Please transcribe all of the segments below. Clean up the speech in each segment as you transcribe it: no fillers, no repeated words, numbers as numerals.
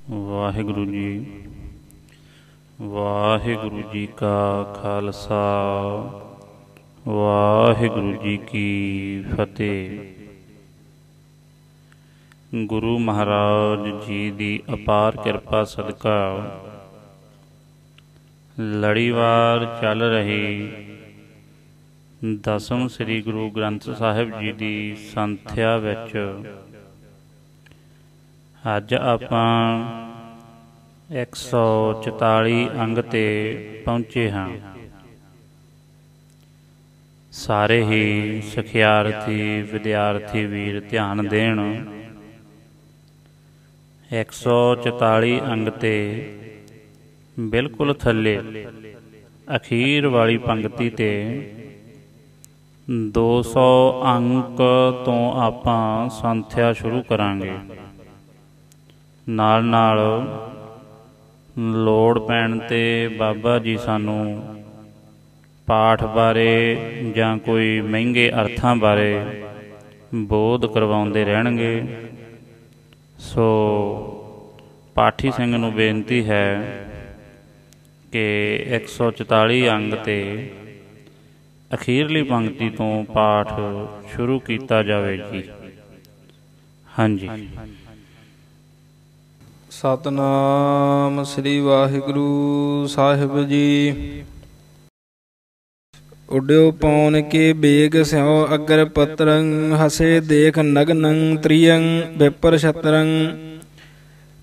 ਵਾਹਿਗੁਰੂ ਜੀ। ਵਾਹਿਗੁਰੂ ਜੀ ਕਾ ਖਾਲਸਾ, ਵਾਹਿਗੁਰੂ ਜੀ ਕੀ ਫਤਿਹ। ਗੁਰੂ ਮਹਾਰਾਜ ਜੀ ਦੀ ਅਪਾਰ ਕਿਰਪਾ ਸਦਕਾ ਲੜੀਵਾਰ ਚੱਲ ਰਹੀ ਦਸਮ ਸ੍ਰੀ ਗੁਰੂ ਗ੍ਰੰਥ ਸਾਹਿਬ ਜੀ ਦੀ ਸੰਥਿਆ ਵਿੱਚ ਅੱਜ ਆਪਾਂ 144 ਅੰਗ ਤੇ ਪਹੁੰਚੇ ਹਾਂ। ਸਾਰੇ ਹੀ ਸਿਖਿਆਰਥੀ ਵਿਦਿਆਰਥੀ ਵੀਰ ਧਿਆਨ ਦੇਣ। 144 ਅੰਗ ਤੇ ਬਿਲਕੁਲ ਥੱਲੇ ਅਖੀਰ ਵਾਲੀ ਪੰਗਤੀ ਤੇ 200 ਅੰਕ ਤੋਂ ਆਪਾਂ ਸੰਥਿਆ ਸ਼ੁਰੂ ਕਰਾਂਗੇ। ਨਾਲ ਨਾਲ ਲੋੜ ਪੈਣ 'ਤੇ ਬਾਬਾ ਜੀ ਸਾਨੂੰ ਪਾਠ ਬਾਰੇ ਜਾਂ ਕੋਈ ਮਹਿੰਗੇ ਅਰਥਾਂ ਬਾਰੇ ਬੋਧ ਕਰਵਾਉਂਦੇ ਰਹਿਣਗੇ। ਸੋ ਪਾਠੀ ਸਿੰਘ ਨੂੰ ਬੇਨਤੀ ਹੈ ਕਿ 144 ਅੰਗ 'ਤੇ ਅਖੀਰਲੀ ਪੰਗਤੀ ਤੋਂ ਪਾਠ ਸ਼ੁਰੂ ਕੀਤਾ ਜਾਵੇ ਜੀ। ਹਾਂਜੀ। ਸਤਨਾਮ ਸ੍ਰੀ ਵਾਹਿਗੁਰੂ ਸਾਹਿਬ ਜੀ। ਉੱਡਿਓ ਪੌਣ ਕੇ ਬੇਗ ਸਿਉ ਅਗਰ ਪਤਰੰ, ਹਸੇ ਦੇਖ ਨਗਨੰ ਤ੍ਰਿਯੰ ਵਿਪਰ ਛਤਰੰ।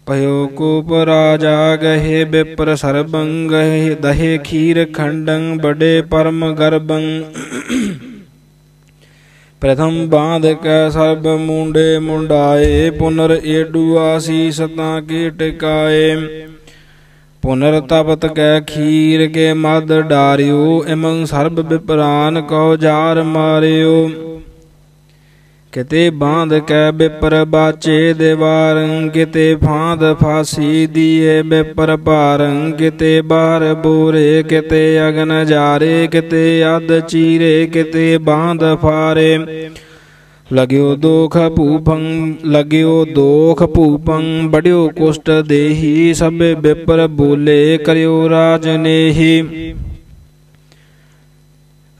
ਭਇਓ ਕੋਪ ਰਾਜਾ ਗਹੇ ਵਿਪਰ ਸਰਬੰ, ਗਹੇ ਦਹੇ ਖੀਰ ਖੰਡੰ ਬੜੇ ਪਰਮ ਗਰਬੰ। ਪ੍ਰਥਮ ਬਾਂਧ ਕੈ ਸਰਬ ਮੁੰਡੇ ਮੁੰਡਾਏ, ਪੁਨਰ ਏਡੂ ਆਸੀਸ ਤਾਂ ਕੇ ਟਿਕਾਏ। ਪੁਨਰ ਤਪਤ ਕੈ ਖੀਰ ਕੇ ਮਦ ਡਾਰਿਓ, ਇਮੰ ਸਰਬ ਵਿਪਰਾਨ ਕਉ ਜਾਰ ਮਾਰਿਓ। ਕਿਤੇ ਬਾਂਧ ਕੈ ਵਿਪਰ ਬਾਚੇ ਦੀਵਾਰੰ, ਕਿਤੇ ਫਾਂਦ ਫਾਸੀ ਦੀਏ ਵਿਪਰ ਭਾਰੰ। ਕਿਤੇ ਬਾਹਰ ਬੋਰੇ ਕਿਤੇ ਅਗਨ ਜਾਰੇ, ਕਿਤੇ ਅਧ ਚੀਰੇ ਕਿਤੇ ਬਾਂਧ ਫਾਰੇ। ਲਗਿਓ ਦੋਖ ਭੂਪੰ, ਬੜਿਓ ਕੁਸ਼ਟ ਦੇਹੀ। ਸਭੇ ਵਿਪਰ ਬੋਲੇ ਕਰਿਓ ਰਾਜਨੇਹੀ।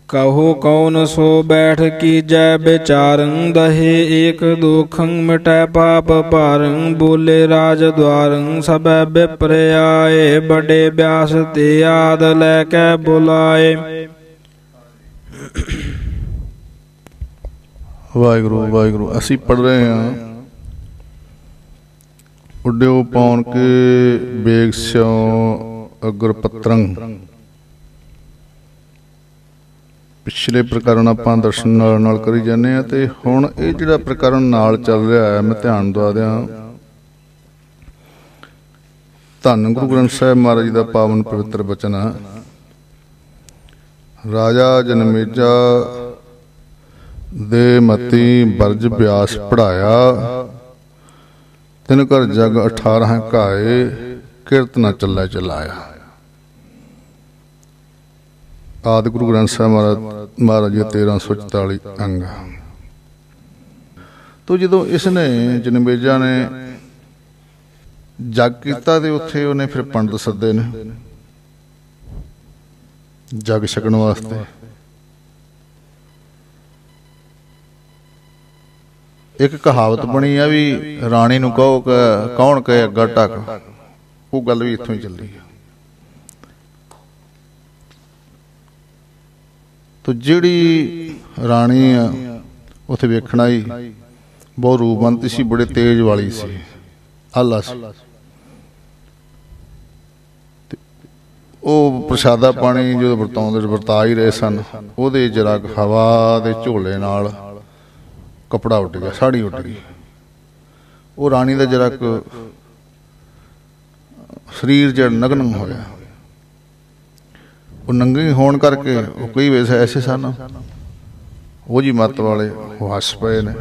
ਕਹੋ ਕੌਣ ਸੋ ਬੈਠ ਕੀਜੈ ਵਿਚਾਰੰ, ਦਹੇ ਏਕ ਦੋਖੰ ਮਿਟੈ ਪਾਪ ਭਾਰੰ। ਬੋਲੇ ਰਾਜ ਦੁਆਰੰ ਸਭੈ ਵਿਪਰ ਆਏ, ਬੜੇ ਬਿਆਸ ਤੇ ਆਦ ਲੈ ਕੇ ਬੁਲਾਏ। ਵਾਹਿਗੁਰੂ ਵਾਹਿਗੁਰੂ। ਅਸੀਂ ਪੜ੍ਹ ਰਹੇ ਹਾਂ ਉੱਡਿਓ ਪੌਣ ਕੇ ਬੇਗ ਸਿਉ ਅਗਰ ਪਤਰੰ। ਪਿਛਲੇ ਪ੍ਰਕਰਨ ਆਪਾਂ ਦਰਸ਼ਨ ਨਾਲ ਕਰੀ ਜਾਂਦੇ ਹਾਂ, ਤੇ ਹੁਣ ਇਹ ਜਿਹੜਾ ਪ੍ਰਕਰਨ ਨਾਲ ਚੱਲ ਰਿਹਾ ਹੈ, ਮੈਂ ਧਿਆਨ ਦਵਾ ਦਿਆਂ। ਧੰਨ ਗੁਰੂ ਗ੍ਰੰਥ ਸਾਹਿਬ ਮਹਾਰਾਜ ਜੀ ਦਾ ਪਾਵਨ ਪਵਿੱਤਰ ਬਚਨ ਹੈ। ਰਾਜਾ ਜਨਮੇਜਾ ਦੇ ਮਤੀ ਬਰਜ ਬਿਆਸ ਪੜਾਇਆ, ਤਿਨ ਘਰ ਜਗ 18 ਘਾਏ, ਕਿਰਤ ਨਾ ਚੱਲੇ ਚਲਾਇਆ। ਆਦਿ ਗੁਰੂ ਗ੍ਰੰਥ ਸਾਹਿਬ ਮਹਾਰਾਜ ਜੀ 1344 ਅੰਗ। ਤੋ ਜਦੋਂ ਇਸਨੇ ਜਨਮੇਜਾ ਨੇ ਜਗ ਕੀਤਾ ਤੇ ਉੱਥੇ ਉਹਨੇ ਫਿਰ ਪੰਡਤ ਸੱਦੇ ਨੇ ਜਗ ਛਕਣ ਵਾਸਤੇ। ਇੱਕ ਕਹਾਵਤ ਬਣੀ ਆ ਵੀ ਰਾਣੀ ਨੂੰ ਕਹੋ ਕੌਣ ਕਹੇ ਅੱਗਾ ਢੱਕ, ਉਹ ਗੱਲ ਵੀ ਇੱਥੋਂ ਹੀ ਚੱਲੀ ਆ। ਤੋ ਜਿਹੜੀ ਰਾਣੀ ਆ ਉੱਥੇ ਵੇਖਣ ਆਈ, ਬਹੁਤ ਰੂਪਵੰਤ ਸੀ, ਬੜੇ ਤੇਜ ਵਾਲੀ ਸੀ, ਆਲਾ ਸੀ। ਉਹ ਪ੍ਰਸ਼ਾਦਾ ਪਾਣੀ ਜਦੋਂ ਵਰਤਾ ਹੀ ਰਹੇ ਸਨ, ਉਹਦੇ ਜਰਾ ਹਵਾ ਦੇ ਝੋਲੇ ਨਾਲ ਕੱਪੜਾ ਉੱਡ ਗਿਆ, ਸਾੜੀ ਉੱਡ ਗਈ। ਉਹ ਰਾਣੀ ਦਾ ਜਰਾ ਸਰੀਰ ਜਿਹੜਾ ਨਗਨ ਹੋਇਆ। ਉਹ ਨੰਗੇ ਹੋਣ ਕਰਕੇ ਉਹ ਕਈ ਵੇਸ ਐਸੇ ਸਨ, ਉਹ ਜੀ ਮੱਤ ਵਾਲੇ, ਉਹ ਹੱਸ ਪਏ ਨੇ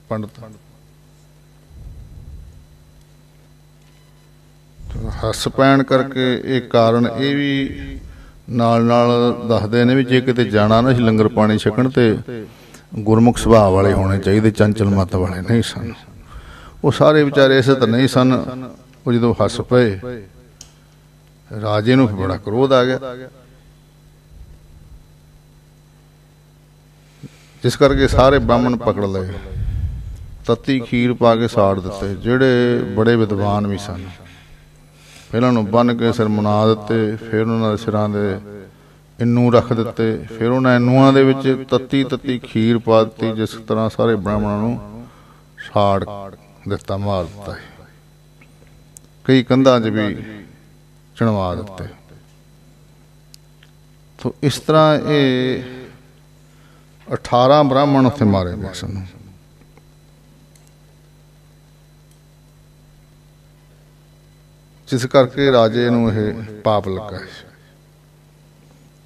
ਪੰਡਤ। ਹੱਸ ਪੈਣ ਕਰਕੇ ਇਹ ਕਾਰਨ ਇਹ ਵੀ ਨਾਲ ਨਾਲ ਦੱਸਦੇ ਨੇ ਵੀ ਜੇ ਕਿਤੇ ਜਾਣਾ ਨਾ ਸੀ ਲੰਗਰ ਪਾਣੀ ਛਕਣ, ਤੇ ਗੁਰਮੁਖ ਸੁਭਾਅ ਵਾਲੇ ਹੋਣੇ ਚਾਹੀਦੇ, ਚੰਚਲ ਮੱਤ ਵਾਲੇ ਨਹੀਂ ਸਨ। ਉਹ ਸਾਰੇ ਵਿਚਾਰੇ ਇਸੇ ਤਾਂ ਨਹੀਂ ਸਨ, ਉਹ ਜਦੋਂ ਹੱਸ ਪਏ ਰਾਜੇ ਨੂੰ ਬੜਾ ਕ੍ਰੋਧ ਆ ਗਿਆ, ਜਿਸ ਕਰਕੇ ਸਾਰੇ ਬ੍ਰਾਹਮਣ ਪਕੜ ਲਏ, ਤੱਤੀ ਖੀਰ ਪਾ ਕੇ ਸਾੜ ਦਿੱਤੇ। ਜਿਹੜੇ ਬੜੇ ਵਿਦਵਾਨ ਵੀ ਸਨ ਪਹਿਲਾਂ ਨੂੰ ਬੰਨ੍ਹ ਕੇ ਸਿਰ ਮੁਨਾ ਦਿੱਤੇ, ਫਿਰ ਉਹਨਾਂ ਦੇ ਸਿਰਾਂ ਦੇ ਇੰਨੂ ਰੱਖ ਦਿੱਤੇ, ਫਿਰ ਉਹਨਾਂ ਇੰਨੂਆਂ ਦੇ ਵਿੱਚ ਤੱਤੀ ਤੱਤੀ ਖੀਰ ਪਾ ਦਿੱਤੀ, ਜਿਸ ਤਰ੍ਹਾਂ ਸਾਰੇ ਬ੍ਰਾਹਮਣਾਂ ਨੂੰ ਸਾੜ ਦਿੱਤਾ, ਮਾਰ ਦਿੱਤਾ। ਕਈ ਕੰਧਾਂ 'ਚ ਵੀ ਚਿਣਵਾ ਦਿੱਤੇ। ਤੋ ਇਸ ਤਰ੍ਹਾਂ ਇਹ 18 ਬ੍ਰਾਹਮਣ ਉੱਥੇ ਮਾਰੇ ਗਏ ਸਨ। ਜਿਸ ਕਰਕੇ ਰਾਜੇ ਨੂੰ ਇਹ ਪਾਪ ਲੱਗਾ,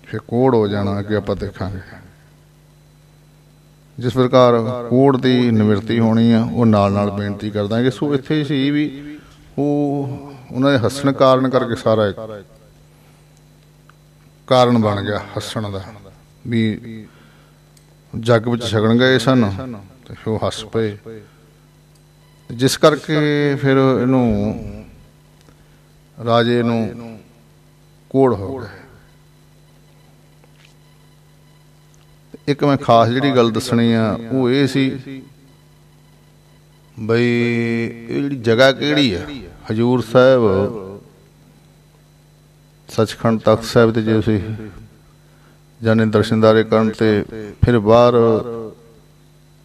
ਫਿਰ ਕੋੜ ਹੋ ਜਾਣਾ ਕਿ ਆਪਾਂ ਦੇਖਾਂਗੇ। ਜਿਸ ਪ੍ਰਕਾਰ ਕੋੜ ਦੀ ਨਿਵਰਤੀ ਹੋਣੀ ਆ, ਉਹ ਨਾਲ ਨਾਲ ਬੇਨਤੀ ਕਰ ਦਾਂਗੇ। ਸੋ ਇੱਥੇ ਸੀ ਵੀ ਉਹ ਉਹਨਾਂ ਦੇ ਹੱਸਣ ਕਾਰਨ ਕਰਕੇ ਸਾਰਾ ਇੱਕ ਕਾਰਨ ਬਣ ਗਿਆ ਹੱਸਣ ਦਾ, ਵੀ ਜੱਗ ਵਿੱਚ ਛਕਣ ਗਏ ਸਨ ਤੇ ਫਿਰ ਉਹ ਹੱਸ ਪਏ, ਜਿਸ ਕਰਕੇ ਫਿਰ ਇਹਨੂੰ ਰਾਜੇ ਨੂੰ ਕੋੜ ਹੋ ਗਿਆ। ਇੱਕ ਮੈਂ ਖਾਸ ਜਿਹੜੀ ਗੱਲ ਦੱਸਣੀ ਆ ਉਹ ਇਹ ਸੀ ਬਈ ਇਹ ਜਿਹੜੀ ਜਗ੍ਹਾ ਕਿਹੜੀ ਆ, ਹਜ਼ੂਰ ਸਾਹਿਬ ਸੱਚਖੰਡ ਤਖਤ ਸਾਹਿਬ ਤੇ ਜੇ ਤੁਸੀਂ ਜਾਣੇ ਦਰਸ਼ਨਦਾਰੇ ਕਰਨ ਤੇ ਫਿਰ ਬਾਹਰ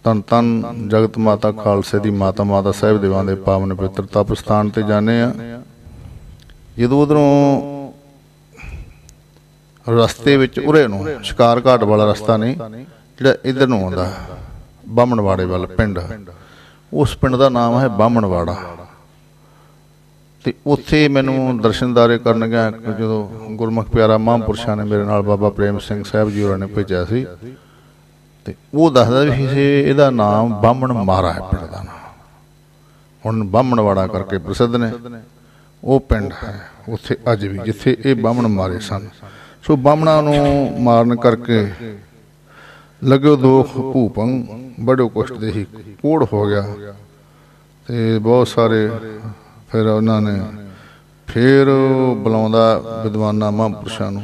ਧੰਨ ਧੰਨ ਜਗਤ ਮਾਤਾ ਖਾਲਸੇ ਦੀ ਮਾਤਾ ਸਾਹਿਬ ਦੇਵਾਂ ਦੇ ਪਾਵਨ ਪਵਿੱਤਰ ਤਪ ਸਥਾਨ ਤੇ ਜਾਂਦੇ ਆ। ਜਦੋਂ ਉਧਰੋਂ ਰਸਤੇ ਵਿੱਚ ਉਰੇ ਨੂੰ ਸ਼ਿਕਾਰ ਘਾਟ ਵਾਲਾ ਰਸਤਾ ਨਹੀਂ, ਜਿਹੜਾ ਇੱਧਰ ਨੂੰ ਆਉਂਦਾ ਬਾਹਮਣਵਾੜੇ ਵੱਲ ਪਿੰਡ, ਉਸ ਪਿੰਡ ਦਾ ਨਾਮ ਹੈ ਬਾਹਮਣਵਾੜਾ। ਤੇ ਉੱਥੇ ਮੈਨੂੰ ਦਰਸ਼ਨਦਾਰੇ ਕਰਨ ਗਿਆ ਜਦੋਂ ਗੁਰਮੁਖ ਪਿਆਰਾ ਮਹਾਂਪੁਰਸ਼ਾਂ ਨੇ ਮੇਰੇ ਨਾਲ ਬਾਬਾ ਪ੍ਰੇਮ ਸਿੰਘ ਸਾਹਿਬ ਜੀ ਹੋਰਾਂ ਨੇ ਭੇਜਿਆ ਸੀ, ਤੇ ਉਹ ਦੱਸਦਾ ਵੀ ਇਹਦਾ ਨਾਮ ਬਾਹਮਣ ਮਾਰਾ ਹੈ ਪਿੰਡ ਦਾ ਨਾਮ, ਹੁਣ ਬਾਹਮਣਵਾੜਾ ਕਰਕੇ ਪ੍ਰਸਿੱਧ ਨੇ। ਉਹ ਪਿੰਡ ਹੈ ਉੱਥੇ ਅੱਜ ਵੀ ਜਿੱਥੇ ਇਹ ਬਾਹਮਣ ਮਾਰੇ ਸਨ। ਸੋ ਬਾਹਮਣਾਂ ਨੂੰ ਮਾਰਨ ਕਰਕੇ ਲੱਗਿਓ ਦੋਖ ਭੂਪੰ ਬੜੋ ਕੁਸ਼ਟ ਦੇ ਹੀ ਕੋੜ ਹੋ ਗਿਆ। ਤੇ ਬਹੁਤ ਸਾਰੇ ਫਿਰ ਉਹਨਾਂ ਨੇ ਫਿਰ ਬੁਲਾਉਂਦਾ ਵਿਦਵਾਨਾਂ ਮਹਾਂਪੁਰਸ਼ਾਂ ਨੂੰ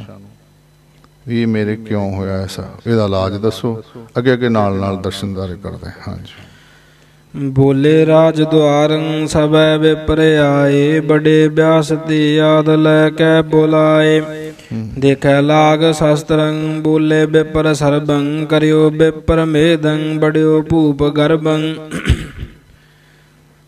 ਵੀ ਮੇਰੇ ਕਿਉਂ ਹੋਇਆ ਐਸਾ, ਇਹਦਾ ਇਲਾਜ ਦੱਸੋ। ਅੱਗੇ ਅੱਗੇ ਨਾਲ ਨਾਲ ਦਰਸ਼ਨਦਾਰੇ ਕਰਦੇ। ਹਾਂਜੀ। ਬੋਲੇ ਰਾਜ ਦੁਆਰੰ ਸਭੈ ਵਿਪਰ ਆਏ, ਬੜੇ ਬਿਆਸ ਤੇ ਆਦ ਲੈ ਕੇ ਬੁਲਾਏ। ਦੇਖੈ ਲਾਗ ਸ਼ਸਤਰੰ ਬੋਲੇ ਵਿਪਰ ਸਰਬੰ, ਕਰਿਓ ਵਿਪਰ ਮੇਦੰ ਬੜਿਓ ਭੂਪ ਗਰਬੰ।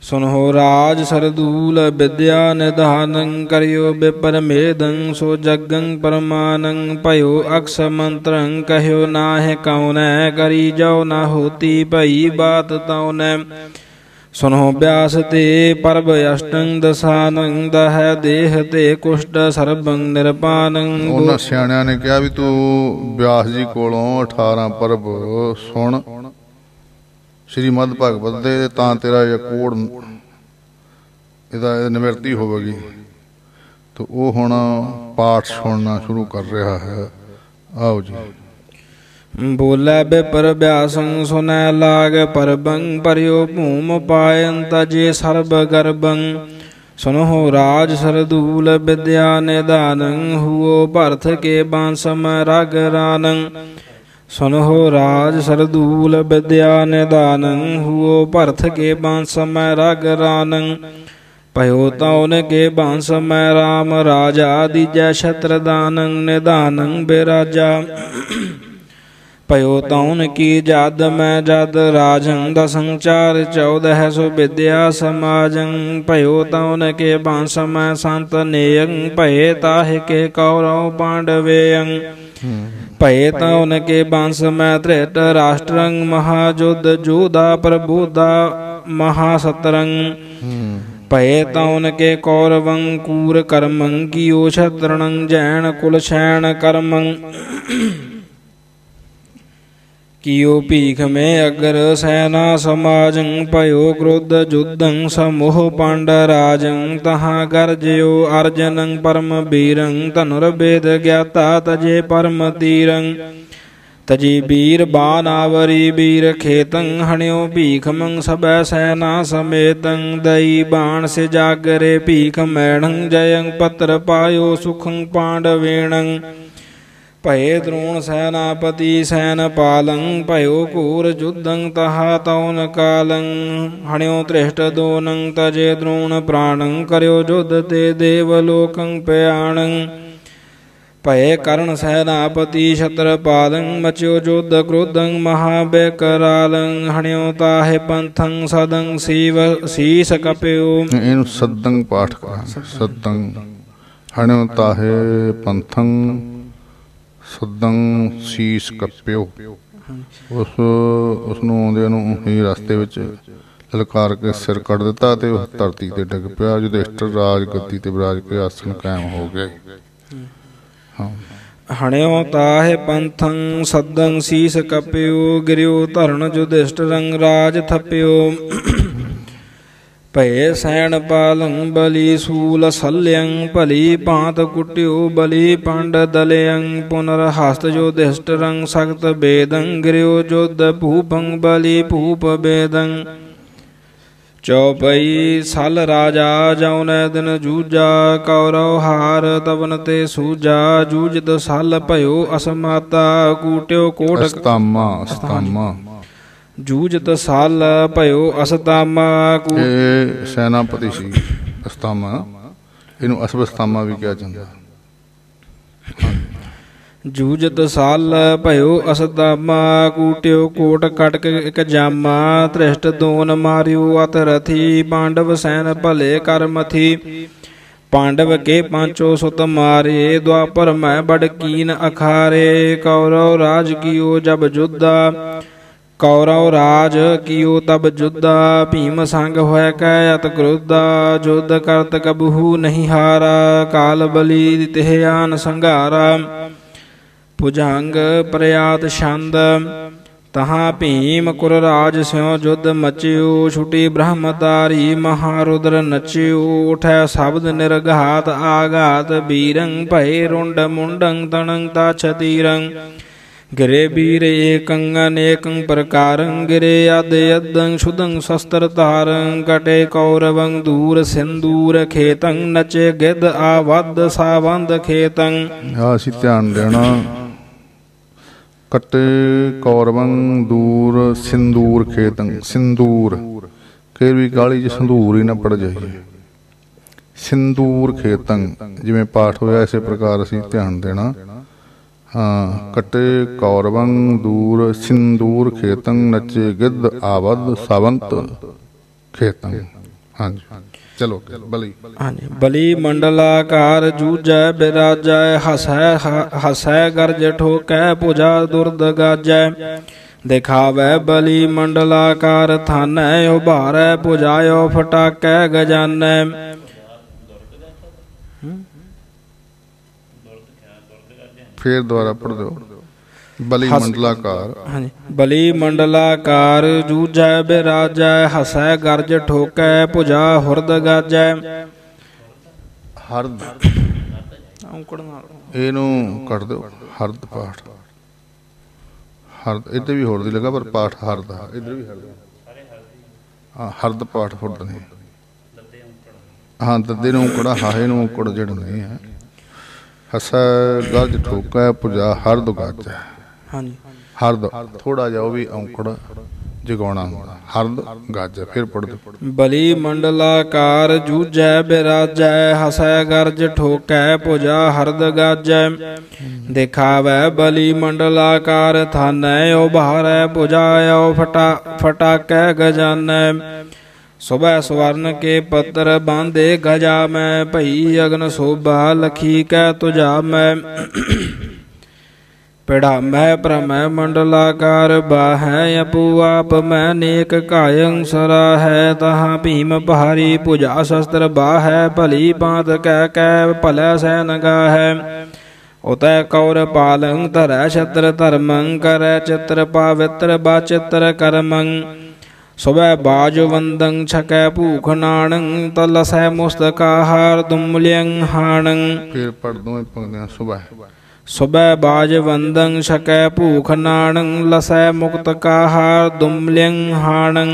ਸੁਨਹੁ ਰਾਜ ਸਰਦੂਲ ਵਿਦਿਆ ਨਿਧਾਨੰ, ਕਰਿਓ ਵਿਪਰ ਮੇਦੰ ਸੋ ਜਗੰ ਪਰਮਾਨੰ। ਭਇਓ ਅਕਸ ਮੰਤਰੰ ਕਹਿਓ ਨਾਹਿ ਕਉਨੈ, ਕਰੀ ਜਾਓ ਨਾ ਹੋਤੀ ਭਈ ਬਾਤ ਤਉਨੈ। ਸੁਨਹੁ ਬਿਆਸ ਤੇ ਪਰਬ ਅਸ਼ਟੰ ਦਸਾਨੰ, ਦਹੈ ਦੇਹ ਤੇ ਕੁਸ਼ਟ ਸਰਬੰ ਨਿਰਪਾਨੰ। ਉਹਨਾਂ ਸਿਆਣਿਆਂ ਨੇ ਕਿਹਾ ਵੀ ਤੂੰ ਬਿਆਸ ਜੀ ਕੋਲੋਂ 18 ਪਰਬ ਸੁਣ ਸ਼੍ਰੀਮਦ ਭਗਵਤ ਦੇ, ਤਾਂ ਤੇਰਾ ਇਹ ਕੋੜ ਇਹਦਾ ਨਿਵਰਤੀ ਹੋਵੇਗੀ। ਤੇ ਉਹ ਹੁਣ ਪਾਠ ਸੁਣਨਾ ਸ਼ੁਰੂ ਕਰ ਰਿਹਾ ਹੈ। ਆਓ ਜੀ। ਬੋਲੇ ਬਿਪਰ ਬਿਆਸੰ ਸੁਨੈ ਲਾਗ ਪਰਬੰ, ਪਰਿਓ ਭੂਮ ਪਾਇਨ ਤਜੇ ਸਰਬ ਗਰਬੰ। ਸੁਨਹੁ ਰਾਜ ਸਰਦੂਲ ਵਿਦਿਆ ਨਿਧਾਨੰ, ਹੁਓ ਭਰਤ ਕੇ ਬਾਂਸਮ ਰਗ ਰਾਨੰ। ਸੁਨਹੁ ਰਾਜ ਸਰਦੂਲ ਵਿਦਿਆ ਨਿਧਾਨੰ, ਹੁਓ ਭਰਤ ਕੇ ਬਾਂਸਮ ਰਗ ਰਾਨੰ। ਭਇਓ ਤਉਨ ਕੇ ਬਾਂਸਮ ਰਾਮ ਰਾਜਾ, ਦੀਜੈ ਛਤਰਦਾਨੰ ਨਿਧਾਨੰ ਬਿਰਾਜਾ। ਭਇਓ ਤਉਨ ਕੀ ਜਦ ਮੈਂ ਜਦ ਰਾਜੰ, ਦਸੰ ਚਾਰ 14 ਸੋ ਵਿਦਿਆ ਸਮਾਜੰ। ਭਇਓ ਤਉਨ ਕੇ ਬਾਂਸਮ ਸੰਤ ਨੇਯੰ, ਭਏ ਤਾਹਿ ਕੇ ਕੌਰਵ ਪਾਂਡਵੇਯੰ। ਭਏ ਤਉਨ ਕੇ ਬਾਂਸ ਮੈਂ ਧ੍ਰਿਤ ਰਾਸ਼ਟਰੰ, ਮਹਾਜੁਧ ਜੋਧਾ ਪ੍ਰਬੋਧਾ ਮਹਾਸਤਰੰ। ਭਏ ਤਉਨ ਕੇ ਕੌਰਵੰ ਕੂਰ ਕਰਮੰ, ਕੀਓ ਛਤਰਣੰ ਜੈਨ ਕੁਲ ਛੈਣ ਕਰਮੰ। ਕੀਓ ਭੀਖ ਮੈਂ ਅਗਰ ਸੈਨਾ ਸਮਾਜੰ, ਭਇਓ ਕ੍ਰੋਧ ਜੁਧੰ ਸਮੂਹ ਪਾਂਡ ਰਾਜੰ। ਤਹਾਂ ਗਰਜਿਓ ਅਰਜਨੰ ਪਰਮ ਬੀਰੰ, ਧਨੁਰ ਵੇਦ ਗਿਆਤਾ ਤਜੇ ਪਰਮ ਤੀਰੰ। तजी बीर बानावरी बीर खेतं हण्यो भीखमं सबै सैना समेतं दई बाण से जागरे भीख मैणं जयं पत्र पायो सुखं पांडवेणं भये द्रोण सेनापति सैन पालं भयो घोर युद्धं तहा तौन कालं हण्यो त्रिष्ट दोनं तजे द्रोण प्राणं कर्यो युद्ध ते देवलोकं प्रयाणं भये कर्ण सेनापति छत्रपालं मच्यो युद्ध क्रोधं महाबेकरालं हण्यो ताहे पंथं सदं शीस कप्यो ਇਹਨੂੰ ਸਦੰ ਪਾਠ ਕਰਾਂ ਸਦੰ ਹਣਿਓ ਤਾਹੇ ਪੰਥੰ ਸਦੰ ਸੀਸ ਕੱਪਿਓ ਉਸ ਨੂੰ ਆਉਂਦਿਆਂ ਨੂੰ ਹੀ ਰਸਤੇ ਵਿੱਚ ਲਲਕਾਰ ਕੇ ਸਿਰ ਕੱਢ ਦਿੱਤਾ ਤੇ ਉਹ ਧਰਤੀ ਤੇ ਡਿੱਗ ਪਿਆ। ਯੁਧਿਸ਼ਟਰ ਰਾਜ ਗੱਦੀ ਤੇ ਬਿਰਾਜ ਕੇ ਆਸਣ ਕਾਇਮ ਹੋ ਗਏ। हण्यो ताहे पंथं सदं शीस कप्यो गिर्यो धरण युधिष्ठिरं राज थप्यो भये सैन पालं बलि शूल शल्यं भली भांत कुट्यो बलि पांड दलयं पुनर्हस्त युधिष्ठिरं सख्त वेदं गिर्यो युद्ध भूपं बलि भूप वेदं चौपई सल राजा जौन दिन जूझा कौरव हार तबन ते सूझा जूझत सल भयो असमाता कूट्यो कोट ਅਸਤਾਮਾ ਅਸਤਾਮਾ जूझत साल भयो असतामा ਇਹ ਸੈਨਾਪਤੀ ਸੀ ਅਸਤਾਮਾ। ਇਹਨੂੰ ਅਸਵਸਤਾਮਾ ਵੀ ਕਿਹਾ ਜਾਂਦਾ। जूझत साल भयो असतामा कूट्यो कोट कटक एक जामा त्रिष्ट दोन मारियो अत रथी पांडव सैन भले कर मथी पांडव के पांचों सुत मारे द्वापर में बड़ कीन अखारे कौरव राज कियो जब युद्धा कौरव राज कियो तब युद्धा भीम संग होय कै अत क्रोधा युद्ध करत कबहू नहीं हारा काल बलि तिहयान संघारा भुजंग प्रयात छंद तहाँ भीम कुरराज स्यों युद्ध मच्यो छुटी ब्रह्मतारी महारुद्र नच्यो उठै शब्द निर्घात आघात बीरं भय रुंड मुंडं तणं ताछतीरं गिरे वीर एकं अनेकं प्रकारं गिरे अद यदं क्षुदं शस्त्र तारं कटे कौरवं दूर सिंदूर खेतं नचे गिद्ध आवद सावंद खेतं। ਅਸੀਂ ਧਿਆਨ ਦੇਣਾ। कटे कौरवं दूर सिंदूर खेतंग सिंदूर कई भी काली च संदूर ही ना पड़ जाइए। सिंदूर खेतंग जिमें पाठ होया इसे प्रकार असी ध्यान देना। हाँ कटे कौरवं दूर सिंदूर खेतंग नचे गिद्ध आवद सावंत खेतंग। हाँ जी चलो बलि। हाँ जी बलि मंडलाकार जूझै बिराजै हसै गर्ज ठोकै भुजा दुर्द गाजै दिखावै बलि मंडलाकार थानै उभारै भुजायो फटाकै गजानै। फिर दोबारा पढ़ दो। बलि मंडलाकार। हाँ जी बलि मंडलाकार जूझै बिराजै हसै गर्ज ठोकै भुजा हुरद गाजै। हरद ਇਹਨੂੰ ਕੱਢ ਦਿਓ। ਹਰਦ ਪਾਠ ਹਰਦ ਇੱਧਰ ਵੀ ਹੋਰ ਦੀ ਲਗਾ ਪਰ ਪਾਠ ਹਰਦ ਇੱਧਰ ਵੀ ਹਰਦ। ਹਾਂ ਹਰਦ ਪਾਠ ਫੁੱਟ ਨਹੀਂ। ਹਾਂ ਦੱਦੇ ਨੂੰ ਔਂਕੜਾ ਹਾਹੇ ਨੂੰ ਔਂਕੜ ਜਿਹੜਾ ਨਹੀਂ ਹੈ। ਹਸੈ ਗੱਜ ਠੋਕੈ ਭੁਜਾ ਹਰਦ ਗਾਜੈ। ਹਾਂਜੀ ਹਰਦ ਥੋੜਾ ਜਿਹਾ ਉਹ ਵੀ ਔਂਕੜ ਜਗਾਉਣਾ ਹੁੰਦਾ। ਹਰਦ ਗੱਜ ਫਿਰ ਪੜ੍ਹ ਦਿਓ। ਬਲੀ ਮੰਡਲਾਕਾਰ ਜੂਝੈ ਬਿਰਾਜੈ ਹਸੈ ਗਰਜ ਠੋਕੈ ਭੁਜਾ ਹਰਦ ਗਾਜੈ ਦਿਖਾਵੈ ਬਲੀ ਮੰਡਲਾਕਾਰ ਥਾਨੈ ਉਭਾਰੈ ਭੁਜਾਇਓ ਫਟਾਕੈ ਗਜਾਨੈ। सुबह स्वर्ण के पत्र बांधे गजा में भई अग्न शोभा लखी कै तुझा में पिढ़ा मैं प्रमय मंडलाकार बाहै अपू आप मैं नेक कायं सरा है तहाँ भीम पहारी भुजा शस्त्र बाहै भली बात कै भलै सैन गाहै उतै कौर पालं धरै छत्र धर्मं करै चित्र पावित्र बाचित्र कर्मं। सुबह बाजवंदं छकै भूख नाणं तलसै मुस्तकाहार दुमल्यं हाणं। फिर पढ़ दो पंक्तियां। सुबह सुबह बाज वंदं शकै भूख नाणं लसै मुक्त का हार दुमल्यं हाणं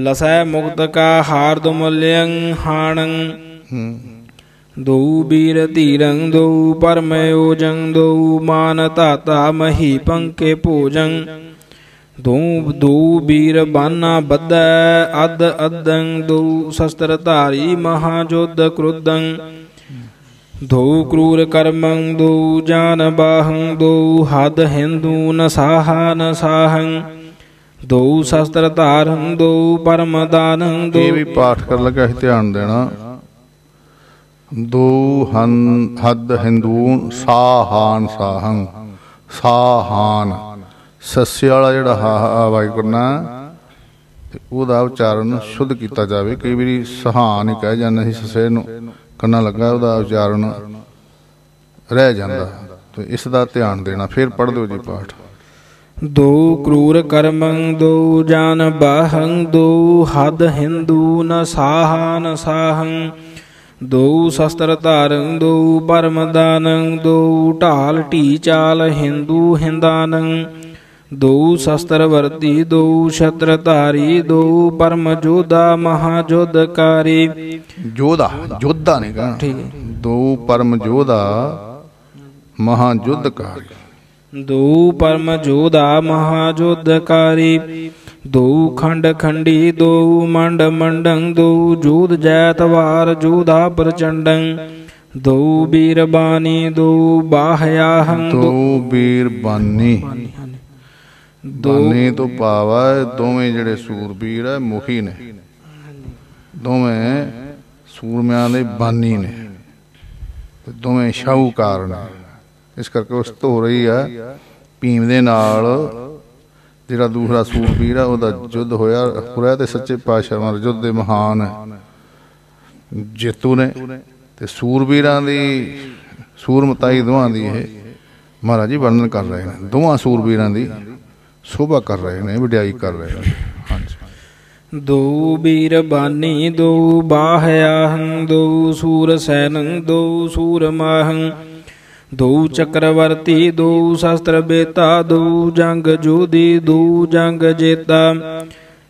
लसै मुक्त का हार दुमल्यं हाणं दो बीर धीरं दो परमयोजं दो मान ताता मही पंके भोजं दो बीर बाना बद्ध अद अदं दो शस्त्र धारी महाजोध क्रुद्धं दो क्रूर कर्मं दो जान बाहं दो हद हिंदू न साहं दो शस्त्र धारं दो परम दानं दो। ये भी पाठ कर लगा ध्यान देना। दो हद हिंदू साहान साहं साहान सस्य वाला जिहड़ा हा वाई करना ਉਹਦਾ ਉਚਾਰਨ शुद्ध किया जाए। कई बार सहान ही कह जाते ससे नूं करना लगा ਉਹਦਾ उचारण रह जाता। तो इसका ध्यान देना। फिर पढ़ दो जी पाठ। दो क्रूर कर्मं दो जान बाहं दो हद हिंदू न साहं दो शस्त्र धारं दो परम दानं दो ढाल ढी चाल हिंदू हिंदानं दो शस्त्र वर्ती दो छत्र धारी दो परम जोधा महाजोधकारी। जोधा जोधा नहीं कहना, ठीक है। दो परम जोधा महाजोधकारी दो परम जोधा महाजोधकारी दो खंड खंडी दो मंड मंडं दो जोध जैतवार जोधा प्रचंडं दो बीर बानी दो बाहयाहं दो बीर बानी बानी तो पावा दोवें जिहड़े सूरबीर है मुखी ने, दोवें सूरमियां दे बानी ने, दोवें शाहूकार ने। इस करके उस तो हो रही है भीम दे नाल जिहड़ा दूसरा सूरबीर है उहदा युद्ध होया पूरा ते सच्चे पातशाह महाराज युद्ध दे महान जेतू ने ते सूरबीरां दी सूरमताई दोवां दी ये महाराज जी वर्णन कर रहे हैं। दोवां सूरबीरां दी शोभा कर रहे हैं, वड्याई कर रहे हैं। हाँ जी। दो बीर बानी दो बाहयाहं दो सूर सैनं दो सूर माहं दो चक्रवर्ती दो शस्त्र बेता दो जंग जोधी दो जंग जेता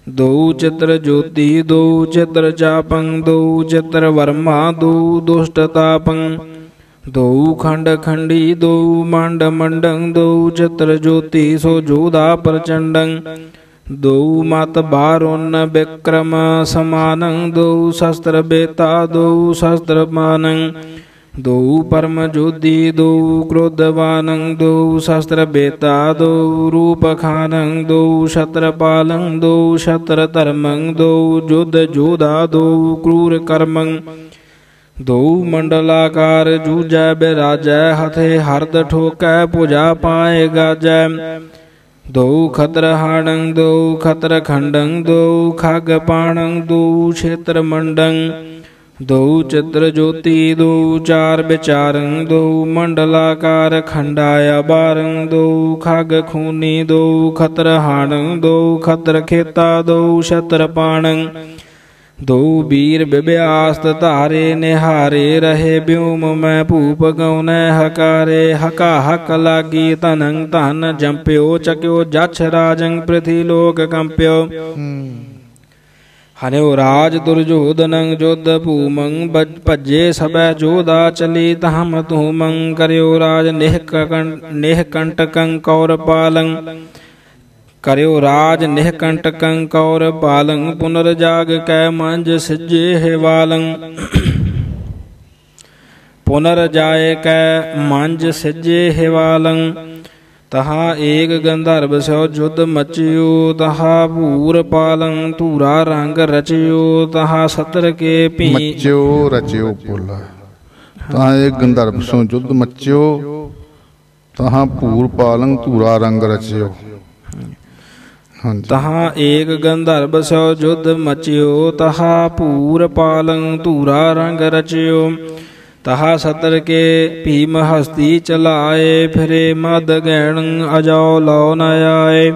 दो चित्र ज्योति दो चित्र चापं दो चित्र वर्मा दो दुष्ट तापं दो खंड खंडी दो मंड मंडं दो चित्र ज्योति सो जोधा प्रचंडं दो मत बारुन विक्रम समानं दो शस्त्र बेता दो शस्त्र मानं दो परम ज्योति दो क्रोधवानं दो शस्त्र बेता दो रूप खानं दो शत्र पालं दो शत्र धर्मं दो युद्ध जोधा दो क्रूर कर्मं दो मंडलाकार जूझै बिराजै हथे हरद ठोकै भुजा पाए गाजै दो खतर हाणं दो खतर खंडं दो खग पाणं दो क्षेत्र मंडं दो चित्र ज्योति दो चार विचारं दो मंडलाकार खंडाया बारं दो खग खूनी दो खतर हाणं दो खतर खेता दो छत्र पाणं दो बीर बिब्यास्त धारे निहारे रहे व्योम में भूप गौन हकारे हका हक लागी तनं तन जंप्यो चक्यो जछ राजं पृथ्वी लोक कंप्यो हन्यो राज दुर्योधनं युद्ध भूमं भज्जे सबै जोधा चली तहम धूमं करयो राज निहकंटकं कौरपालं करयो राज निहकंटकं कौरपालं पुनर्जाग कै मंज सिज्जे हेवालं पुनर्जाय कै मंज सिज्जे हेवालं तहा एक गंधर्व सो युद्ध मचियो तहा भूर पालं धूरा रंग रचियो तहा सत्र के पी मचियो रचियो बोला तहा एक गंधर्व सो युद्ध मचियो तहा भूर पालं धूरा रंग रचियो तहा एक गंधर्व सो युद्ध मचियो तहा पूर पालं धूरा रंग रचियो तहा सतर के भीम हस्ती चलाए फिरे मद गैण अजौ लो न आए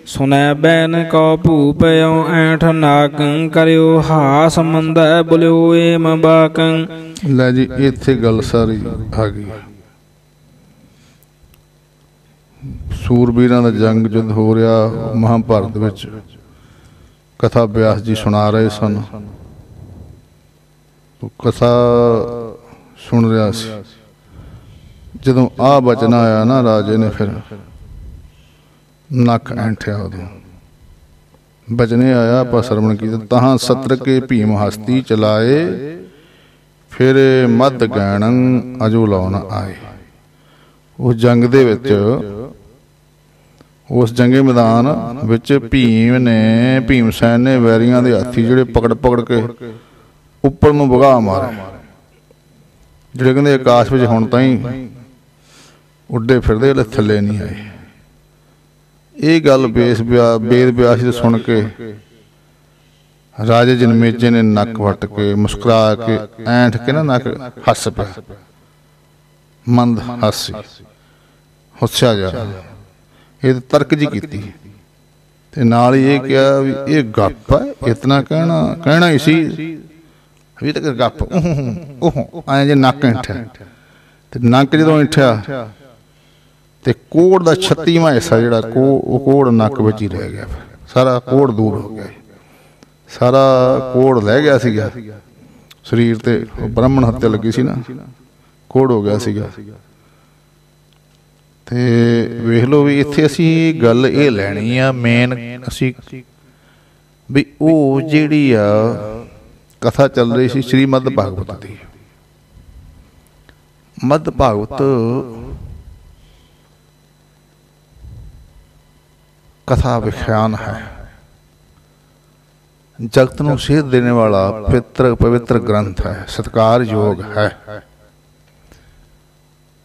ਸੁਨੈ ਬੈਨ ਕੋ ਭੂਪ ਇਉ ਐਠ ਨਾਕੰ ਕਰਿਓ ਹਾਸ ਮੰਦੈ ਬੁਲਿਓ ਏਮ ਬਾਕੰ। ਲੈ ਜੀ ਇੱਥੇ ਗੱਲ ਸਾਰੀ ਆ ਗਈ। ਸੂਰਬੀਰਾਂ ਦਾ ਜੰਗ ਜੁੱਧ ਹੋ ਰਿਹਾ ਮਹਾਭਾਰਤ ਵਿੱਚ, ਕਥਾ ਬਿਆਸ ਜੀ ਸੁਣਾ ਰਹੇ ਸਨ। ਕਥਾ ਸੁਣ ਰਿਹਾ ਸੀ, ਜਦੋਂ ਆਹ ਬਚਨ ਆਇਆ ਨਾ ਰਾਜੇ ਨੇ ਫਿਰ ਨੱਕ ਐਂਠਿਆ। ਉਦੋਂ ਬਚਨੇ ਆਇਆ ਆਪਾਂ ਸਰਵਣ ਕੀਤਾ, ਤਹਾਂ ਸਤਰ ਕੇ ਭੀਮ ਹਸਤੀ ਚਲਾਏ, ਫਿਰ ਮੱਧ ਗੈਣੰ ਅਜੋ ਲਾਉਣ ਆਏ। ਉਸ ਜੰਗ ਦੇ ਵਿੱਚ, ਉਸ ਜੰਗੇ ਮੈਦਾਨ ਵਿੱਚ ਭੀਮ ਸੈਨ ਨੇ ਵੈਰੀਆਂ ਦੇ ਹਾਥੀ ਜਿਹੜੇ ਪਕੜ ਕੇ ਉੱਪਰ ਨੂੰ ਵਗਾ ਮਾਰੇ, ਜਿਹੜੇ ਕਹਿੰਦੇ ਆਕਾਸ਼ ਵਿੱਚ ਹੁਣ ਤਾਈਂ ਉੱਡੇ ਫਿਰਦੇ, ਹਲੇ ਥੱਲੇ ਨਹੀਂ ਆਏ। ਇਹ ਗੱਲ ਵੇਦ ਵਿਆਸ ਤੋਂ ਸੁਣ ਕੇ ਰਾਜੇ ਜਨਮੇਜੇ ਨੇ ਨੱਕ ਵੱਟ ਕੇ ਮੁਸਕਰਾ ਕੇ ਐਂਠ ਕੇ ਨਾ ਨੱਕ ਹੱਸ ਪਿਆ, ਮੰਦ ਹਾਸੀ, ਹੁੱਸਿਆ ਜਾ। ਇਹ ਤਰਕ ਜੀ ਕੀਤੀ ਤੇ ਨਾਲ ਹੀ ਇਹ ਕਿਹਾ ਵੀ ਇਹ ਗੱਪ ਹੈ, ਇਤਨਾ ਕਹਿਣਾ ਹੀ ਸੀ, ਅਭੀ ਤੱਕ ਗੱਪ ਉਹ ਐਂ ਜੇ ਨੱਕ ਐਂਠਿਆ। ਤੇ ਨੱਕ ਜਦੋਂ ਐਂਠਿਆ ਤੇ ਕੋੜ ਦਾ 36ਵਾਂ ਹਿੱਸਾ ਜਿਹੜਾ ਉਹ ਕੋੜ ਨੱਕ ਵਿੱਚ ਹੀ ਰਹਿ ਗਿਆ। ਸਾਰਾ ਕੋੜ ਦੂਰ ਹੋ ਗਿਆ, ਸਾਰਾ ਕੋੜ ਲੈ ਗਿਆ ਸੀਗਾ ਸਰੀਰ ਤੇ। ਬ੍ਰਾਹਮਣ ਹੱਤਿਆ ਲੱਗੀ ਸੀ ਨਾ, ਕੋੜ ਹੋ ਗਿਆ ਸੀਗਾ। ਤੇ ਵੇਖ ਲਓ ਵੀ ਇੱਥੇ ਅਸੀਂ ਗੱਲ ਇਹ ਲੈਣੀ ਆ ਮੇਨ, ਅਸੀਂ ਵੀ ਉਹ ਜਿਹੜੀ ਆ ਕਥਾ ਚੱਲ ਰਹੀ ਸੀ ਸ਼੍ਰੀਮਦ ਭਾਗਵਤ ਦੀ। ਮਦ ਭਾਗਵਤ ਕਥਾ ਵਿਖਿਆਨ ਹੈ, ਜਗਤ ਨੂੰ ਸੇਧ ਦੇਣੇ ਵਾਲਾ ਪਵਿੱਤਰ ਗ੍ਰੰਥ ਹੈ, ਸਤਿਕਾਰਯੋਗ ਹੈ।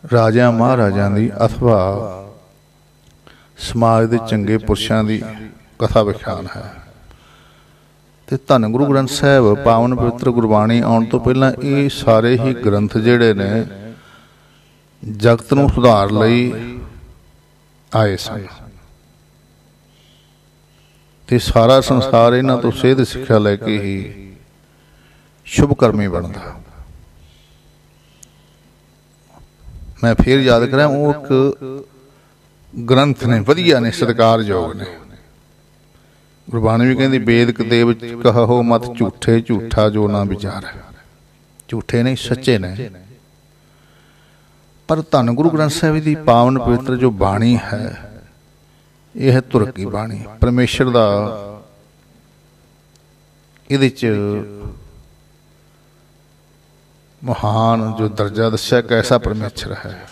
ਰਾਜਿਆਂ ਮਹਾਰਾਜਾਂ ਦੀ ਅਥਵਾ ਸਮਾਜ ਦੇ ਚੰਗੇ ਪੁਰਸ਼ਾਂ ਦੀ ਕਥਾ ਵਿਖਿਆਨ ਹੈ। ਤੇ ਧੰਨ ਗੁਰੂ ਗ੍ਰੰਥ ਸਾਹਿਬ ਪਾਵਨ ਪਵਿੱਤਰ ਗੁਰਬਾਣੀ ਆਉਣ ਤੋਂ ਪਹਿਲਾਂ ਇਹ ਸਾਰੇ ਹੀ ਗ੍ਰੰਥ ਜਿਹੜੇ ਨੇ ਜਗਤ ਨੂੰ ਸੁਧਾਰ ਲਈ ਆਏ ਸਨ। ਤੇ ਸਾਰਾ ਸੰਸਾਰ ਇਹਨਾਂ ਤੋਂ ਸੇਧ ਸਿੱਖਿਆ ਲੈ ਕੇ ਹੀ ਸ਼ੁਭ ਕਰਮੀ ਬਣਦਾ। ਮੈਂ ਫਿਰ ਯਾਦ ਕਰਾਂ, ਉਹ ਇੱਕ ਗ੍ਰੰਥ ਨੇ, ਵਧੀਆ ਨੇ, ਸਤਿਕਾਰਯੋਗ ਨੇ। ਗੁਰਬਾਣੀ ਵੀ ਕਹਿੰਦੀ ਵੇਦ ਕਤੇਬ ਕਹੋ ਮਤ ਝੂਠੇ, ਝੂਠਾ ਜੋ ਨਾ ਵਿਚਾਰ। ਝੂਠੇ ਨਹੀਂ, ਸੱਚੇ ਨੇ। ਪਰ ਧੰਨ ਗੁਰੂ ਗ੍ਰੰਥ ਸਾਹਿਬ ਦੀ ਪਾਵਨ ਪਵਿੱਤਰ ਜੋ ਬਾਣੀ ਹੈ, ਇਹ ਤੁਰਕੀ ਬਾਣੀ, ਪਰਮੇਸ਼ਰ ਦਾ ਇਹਦੇ ਚ ਮਹਾਨ ਜੋ ਦਰਜਾ ਦੱਸਿਆ, ਕੈਸਾ ਪਰਮੇਸ਼ਰ ਹੈ,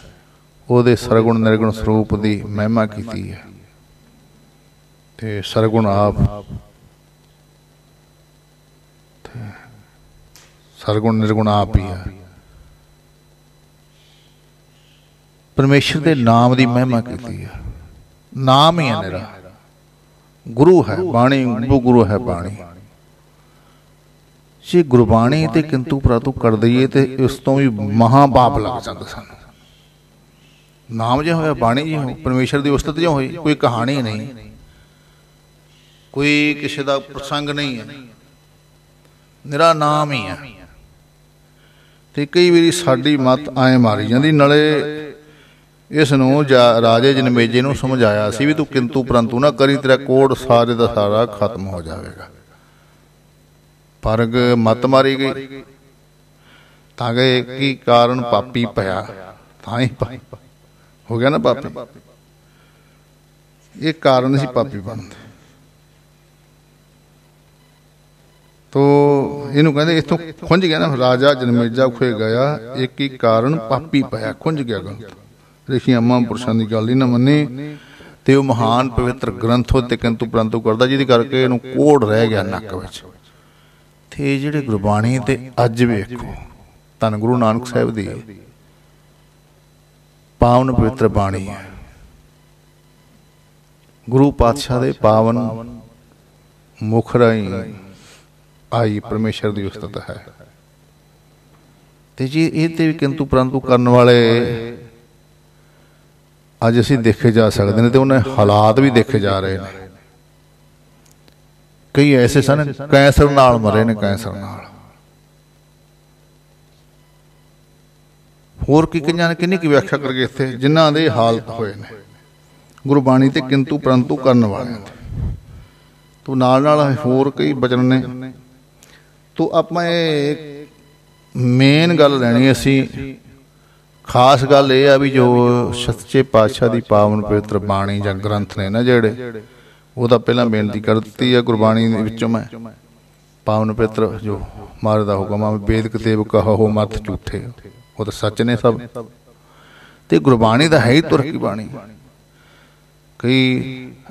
ਉਹਦੇ ਸਰਗੁਣ ਨਿਰਗੁਣ ਸਰੂਪ ਦੀ ਮਹਿਮਾ ਕੀਤੀ ਹੈ। ਤੇ ਸਰਗੁਣ ਆਪ, ਸਰਗੁਣ ਨਿਰਗੁਣ ਆਪ ਹੀ ਹੈ। ਪਰਮੇਸ਼ਰ ਦੇ ਨਾਮ ਦੀ ਮਹਿਮਾ ਕੀਤੀ ਹੈ। ਨਾਮ ਹੀ ਹੈ ਮੇਰਾ, ਗੁਰੂ ਹੈ ਬਾਣੀ, ਗੁਰੂ ਹੈ ਬਾਣੀ। ਜੇ ਗੁਰਬਾਣੀ ਤੇ ਕਿੰਤੂ ਪ੍ਰੰਤੂ ਕਰ ਦਈਏ ਤੇ ਇਸ ਤੋਂ ਵੀ ਮਹਾ ਪਾਪ ਲੱਗ ਜਾਂਦਾ ਸਾਨੂੰ। ਨਾਮ ਜੇ ਹੋਇਆ, ਬਾਣੀ ਜੀ ਹੋ, ਪਰਮੇਸ਼ਰ ਦੀ ਉਸਤਤ ਜੋ ਹੋਈ, ਕੋਈ ਕਹਾਣੀ ਨਹੀਂ, ਕੋਈ ਕਿਸੇ ਦਾ ਪ੍ਰਸੰਗ ਨਹੀਂ ਹੈ, ਨਿਰਾ ਨਾਮ ਹੀ ਹੈ। ਤੇ ਕਈ ਵਾਰੀ ਸਾਡੀ ਮੱਤ ਐਂ ਮਾਰੀ ਜਾਂਦੀ। ਨਾਲੇ ਇਸ ਨੂੰ ਰਾਜੇ ਜਨਮੇਜੇ ਨੂੰ ਸਮਝਾਇਆ ਸੀ ਵੀ ਤੂੰ ਕਿੰਤੂ ਪ੍ਰੰਤੂ ਨਾ ਕਰੀ, ਤੇਰਾ ਕੋੜ ਸਾਰੇ ਦਾ ਸਾਰਾ ਖਤਮ ਹੋ ਜਾਵੇਗਾ। ਪਰ ਮੱਤ ਮਾਰੀ ਗਈ ਤਾਂ ਕਿ ਕੀ ਕਾਰਨ ਪਾਪੀ ਪਿਆ, ਤਾਂ ਹੀ ਹੋ ਗਿਆ ਨਾ ਪਾਪੀ। ਇਹ ਕਾਰਨ ਸੀ ਪਾਪੀ ਬਣਦੇ। ਤੋ ਇਹਨੂੰ ਕਹਿੰਦੇ ਇੱਥੋਂ ਖੁੰਝ ਗਿਆ ਨਾ, ਰਾਜਾ ਜਨਮੇਜਾ ਖੁਏ ਗਿਆ, ਇੱਕ ਹੀ ਕਾਰਨ ਪਾਪੀ ਪਿਆ, ਖੁੰਝ ਗਿਆ ਗੰਤ। ਰਿਸ਼ੀਆਂ ਮਹਾਂਪੁਰਸ਼ਾਂ ਦੀ ਗੱਲ ਹੀ ਨਾ ਮੰਨੀ ਤੇ ਉਹ ਮਹਾਨ ਪਵਿੱਤਰ ਗ੍ਰੰਥ ਤੇ ਕਿੰਤੂ ਪ੍ਰੰਤੂ ਕਰਦਾ, ਜਿਹਦੇ ਕਰਕੇ ਇਹਨੂੰ ਕੋੜ ਰਹਿ ਗਿਆ ਨੱਕ ਵਿੱਚ। ਤੇ ਜਿਹੜੇ ਗੁਰਬਾਣੀ ਤੇ ਅੱਜ ਵੇਖੋ ਧੰਨ ਗੁਰੂ ਨਾਨਕ ਸਾਹਿਬ ਦੀ ਪਾਵਨ ਪਵਿੱਤਰ ਬਾਣੀ ਹੈ, ਗੁਰੂ ਪਾਤਸ਼ਾਹ ਦੇ ਪਾਵਨ ਮੁਖ ਰਾਹੀਂ ਆਈ ਪਰਮੇਸ਼ਰ ਦੀ ਉਸਤਤ ਹੈ। ਤੇ ਜੀ ਇਹ ਤੇ ਵੀ ਕਿੰਤੂ ਪ੍ਰੰਤੂ ਕਰਨ ਵਾਲੇ ਅੱਜ ਅਸੀਂ ਦੇਖੇ ਜਾ ਸਕਦੇ ਨੇ, ਤੇ ਉਹਨੇ ਹਾਲਾਤ ਵੀ ਦੇਖੇ ਜਾ ਰਹੇ ਨੇ। कई ऐसे सन कैंसर नाल मरे ने, कैंसर नाल। होर की कईयां ने किन्नी की व्याख्या करके इत्थे जिन्हां दे हालत होए ने गुरबाणी ते किंतु परंतु करन वाले तो नाल नाल होर कई बचन ने। तो आपां मेन गल लैनी असी, खास गल यह है भी जो सच्चे पातशाह दी पावन पवित्र बाणी जां ग्रंथ ने ना जेड़े, ਉਹਦਾ ਪਹਿਲਾਂ ਬੇਨਤੀ ਕਰ ਦਿੱਤੀ ਹੈ ਗੁਰਬਾਣੀ ਦੇ ਵਿੱਚੋਂ मैं पावन पवित्र जो महाराज का हुक्म आ वेद कतेब कहो मत झूठे, वो तो सच ने सब। तो गुरबाणी तो है ही तुर की बाणी। कई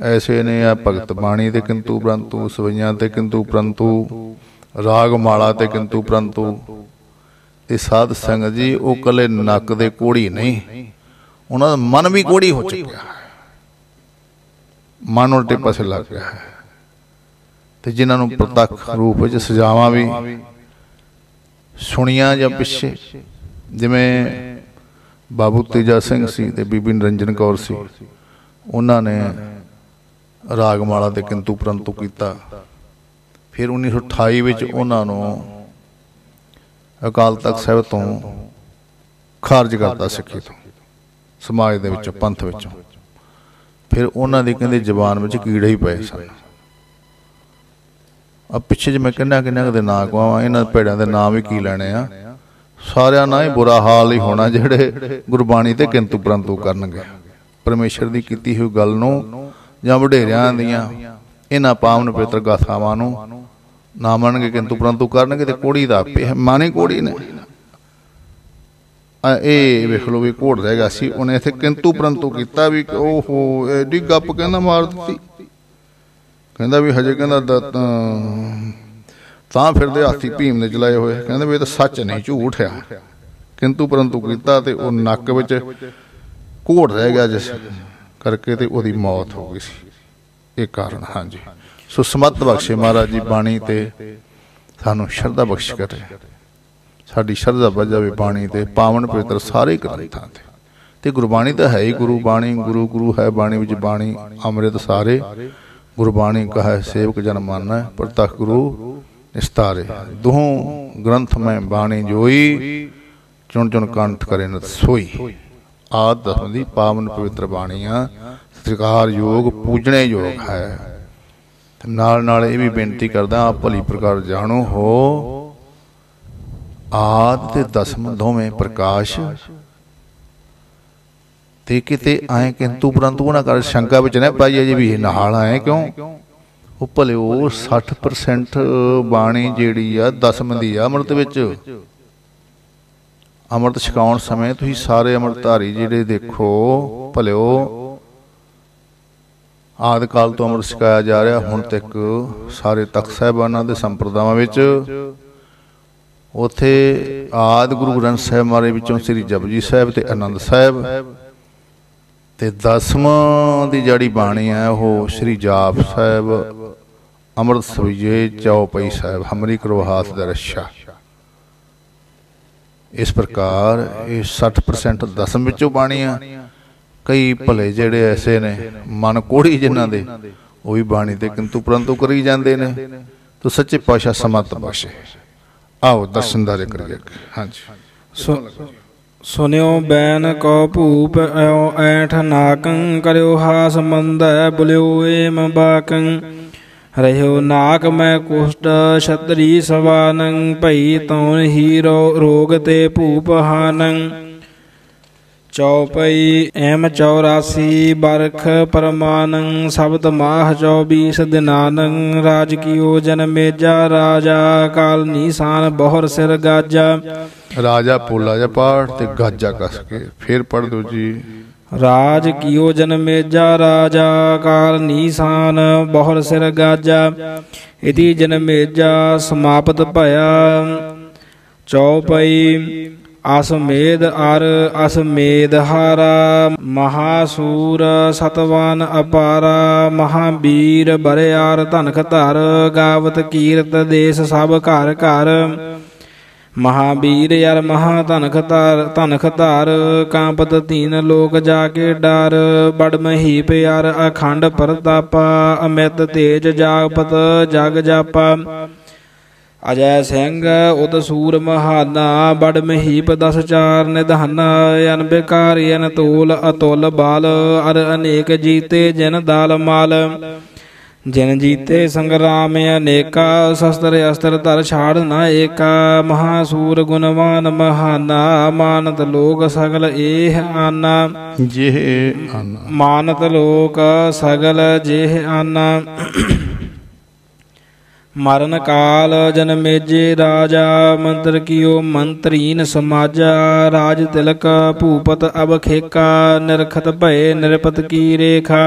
ऐसे ने आ भगत बाणी ते किंतु परंतु, सवैयां ते किंतु परंतु, राग माला ते किंतु परंतु। ते साध संगत जी वो कले नक दे कोड़ी नहीं, उन्होंने मन भी कोड़ी हो चुका है, मन उल्टे पासे लग गया है। तो जिन्होंने प्रत्यक्ष रूप में सजावां भी सुनिया या पिछे, जिमें बाबू तेजा सिंह सी ते बीबी निरंजन कौर सी, उन्होंने रागमाला ते किंतु परंतु किया। फिर 1928 विच उन्होंने अकाल तख्त साहिब तो खारज करता सिक्खी तो, समाज दे विचों पंथ विचों। फिर उन्हों की कहते जबान में कीड़े ही पे सन। अब पिछे मैं किन्ना किन्ना के नाम कहां, इन्होंने भेड़ों के नाम भी की लैने आ, सारिया ना ही बुरा हाल ही होना जेड़े गुरबाणी ते किंतु परंतु करनगे। परमेश्वर की कीती हुई गल नूं जां वडेरियां दियां इन्हां पावन पवित्र गाथावां नूं ना मनणगे, किंतु परंतु करनगे ते कोड़ी दा आपे है, माने कोड़ी ने। ये वेख लो भी घोड़ रह गया सी, उन्हें इत्थे किंतु परंतु किया भी ओहो एडी गप कहंदा मार दी, कहंदा भी हजे कहंदा तां फिरदे हाथी भीम ने चलाए हुए, कहंदा भी ये तो सच नहीं झूठ है। किंतु परंतु किया ते वो नक विच घोड़ रह गया जिस करके ते ओदी मौत हो गई सी, ये कारण। हाँ जी, सो समत बख्शे महाराज जी बाणी ते सानू शरधा बख्श करे, साडी शरधा बच जावे बाणी ते पावन पवित्र सारे ग्रंथां ते। गुरबाणी तो है ही गुरु बाणी, गुरु गुरु है बाणी विच बाणी, अमृत सारे गुरबाणी कहा सेवक जन माना, प्रतख गुरु निस्तारे। दोहों ग्रंथ में बाणी जोई, चुन चुन कंठ करे नत सोई। आद दसम दी पावन पवित्र बाणियां सत्कार योग पूजने योग है। नाल नाल ये भी बेनती करदा आप भली प्रकार जानो हो, आद ते दसम दोवें प्रकाश ते किते आए किंतु परंतु ना कर शंका विच न पाई जी भी नाल आए क्यों। वो भले वो 60% बाणी जिहड़ी आ दसम दी आ अमृत विच। अमृत छकाउण समय तुसीं सारे अमृतधारी जिहड़े देखो भले वो आदि काल तो अमृत छकाया जा रहा हुण तक सारे तख्त साहिबानां दे संप्रदायां विच। उत्थे आदि गुरु ग्रंथ साहिब महाराज विचों श्री जपजी साहिब ते आनंद साहिब ते दसम दी जड़ी बाणी है वो श्री जाप साहिब, अमृत सविजे चौपई साहिब, हमरी करो हाथ दा रक्षा। इस प्रकार ये 60% दसम विचों बाणियां। कई भले जेड़े ऐसे ने मन कोड़ी जिन्हां दे वो भी बाणी ते किंतु परंतु करी जांदे ने। तो सच्चे पातशाह समत बख्शे। आओ दर्शनदारे करिए। हाँ जी, सुनियो बैन को भूप ऐठ नाकं, करो हास मंद बुलियो एम बाकं। रहो नाक मैं कुष्ट छतरी सवानं, भई तौन ही रोग ते भूप हानं। चौपई एम 84 बरख परमानं, शब्द माह 24 दिनानं। राज कियो जनमेजा राजा, काल निशान बहुर सिर गाजा। राजा पोला जा पाठ ते गाजा कस के फिर पढ़ दो जी। राज कियो जनमेजा राजा, काल निशान बहुर सिर गाजा। इति जनमेजा समाप्त भया। चौपई असमेध अर असमेध हारा, महासूर सतवान अपारा। महावीर बरियार धनख धर, गावत कीरत देश सब घर घर। महावीर यार महा धनख धार कांपत तीन लोक जाके डार बड़ महीप यार अखंड प्रतापा अमित तेज जागपत जग जापा अजय सिंह उद सूर महाना बड़ महीप 10 चार निधाना अन बेकारी अन तोल अतुल बाल अर अनेक जीते जिन दाल माल जिन जीते संग्राम अनेका शस्त्र अस्त्र धर छाड़ न एका महासूर गुणवान महाना मानत लोक सगल एह आना जेह आना मानत लोक सगल जेह आना मरण काल जनमेजे राजा मंत्र कियो मंत्रीन समाजा राज तिलक भूपत अब खेका निरखत भय निरपत की रेखा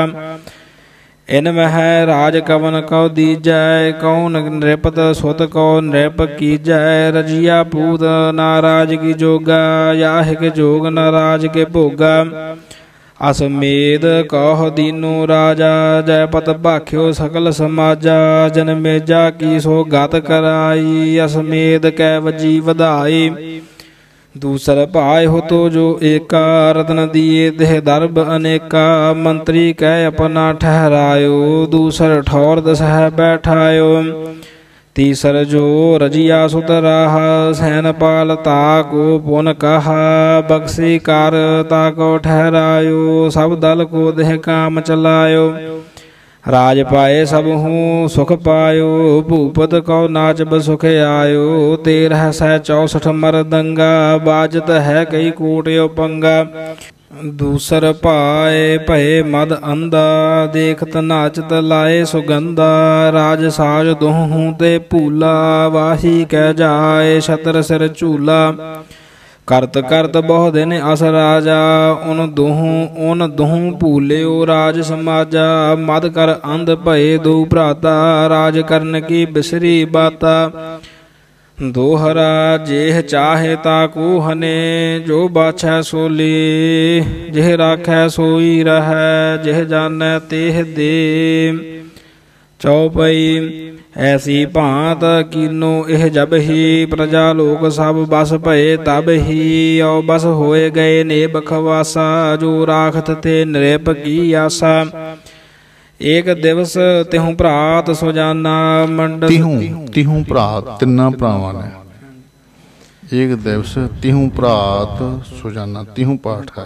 इन मह राज कवन कौ दीजय कौन नृपत सुत कौ नृप कीजय रजिया पूत नाराज की जोगा याहिक जोग नाराज के भोगा असमेध कह दीनो राजा जयपत भाख्यो सकल समाजा जनमेजा की सो गत कराई असमेध कैवजी वधाई दूसर भाय हो तो जो एका रत्न दिए देह दर्भ अनेका मंत्री कह अपना ठहरायो दूसर ठौर दसह बैठायो तीसर जो रजिया सुत राहा सैनपाल ताको पुन कहा बक्सी कार ताको ठहरायो सब दल को देह काम चलायो राज पाए सब हूँ सुख पायो भूपत को नाच बसुख आयो 13 सै 64 मरदंगा बाजत है कई कोटियो पंगा दूसर पाए भय मद अंधा देखत नाचत लाए सुगंधा राज साज दोहूं ते भूला वाही कह जाए छतर सिर झूला करत करत बहु दिन अस राजा उन दोहूं भूलियो राज समाजा मद कर अंध भय दो भ्राता राज करन की बिसरी बाता दोहरा जेह चाहे ताकू हने जो बाछै सो ले जेह राखै सोई रहै जेह जानै तेह दे चौपई ऐसी भांत कीनो एह जब ही प्रजा लोक सब बस भये तब ही औ बस होए गए ने बखवासा जो राखत थे नृप की आसा एक दिवस तिहु भरात सुजाना मंडल तिहु भरात तिन्ना भरावां ने एक दिवस तिहु भरात सुजाना तिहु पाठ है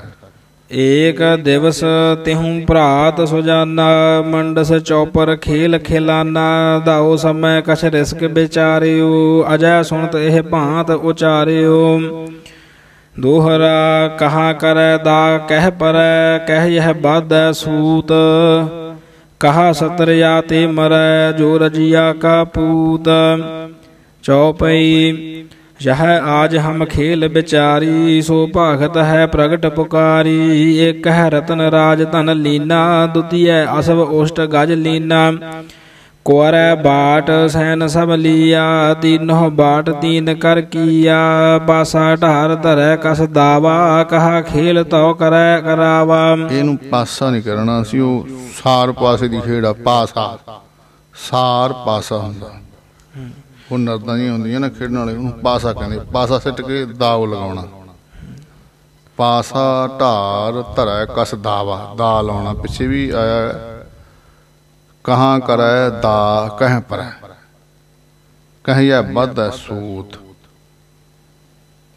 एक दिवस तिहु भरात सुजाना मंडस चौपर खेल खिलाना दाओ समय कछ रिस्क बेचारियो अजय सुनत एह भांत उचारियो दोहरा कहाँ करे दा कह पर कह यह बाध सूत कहा सतर याते मरै जो रजिया का पूत चौपई यह आज हम खेल बिचारी सो भागत है प्रगट पुकारी एक है रतन राज धन लीना द्वितीय असव उष्ट गज लीना कुर बाट सैन सब लिया तीनों बाट तीन कर किया पासा ढार धरै कस दावा कहा खेल तो करे करावा ਇਹਨੂੰ ਪਾਸਾ ਨਹੀਂ ਕਰਨਾ ਸੀ ਉਹ ਸਾਰ ਪਾਸੇ ਦੀ ਖੇਡ ਆ ਪਾਸਾ ਸਾਰ ਪਾਸਾ ਹੁੰਦਾ ਉਹ ਨਰਦਾਂ ਨਹੀਂ ਹੁੰਦੀਆਂ ਨਾ ਖੇਡਣ ਵਾਲੇ ਉਹਨੂੰ ਪਾਸਾ ਕਹਿੰਦੇ ਪਾਸਾ ਸਿੱਟ ਕੇ ਦਾਵ ਲਗਾਉਣਾ ਪਾਸਾ ਢਾਰ ਧਰੈ ਕਸ ਦਾਵਾ ਦਾ ਲਾਉਣਾ ਪਿੱਛੇ ਵੀ ਆਇਆ कहाँ करे दा कह पर कहिया बद सूत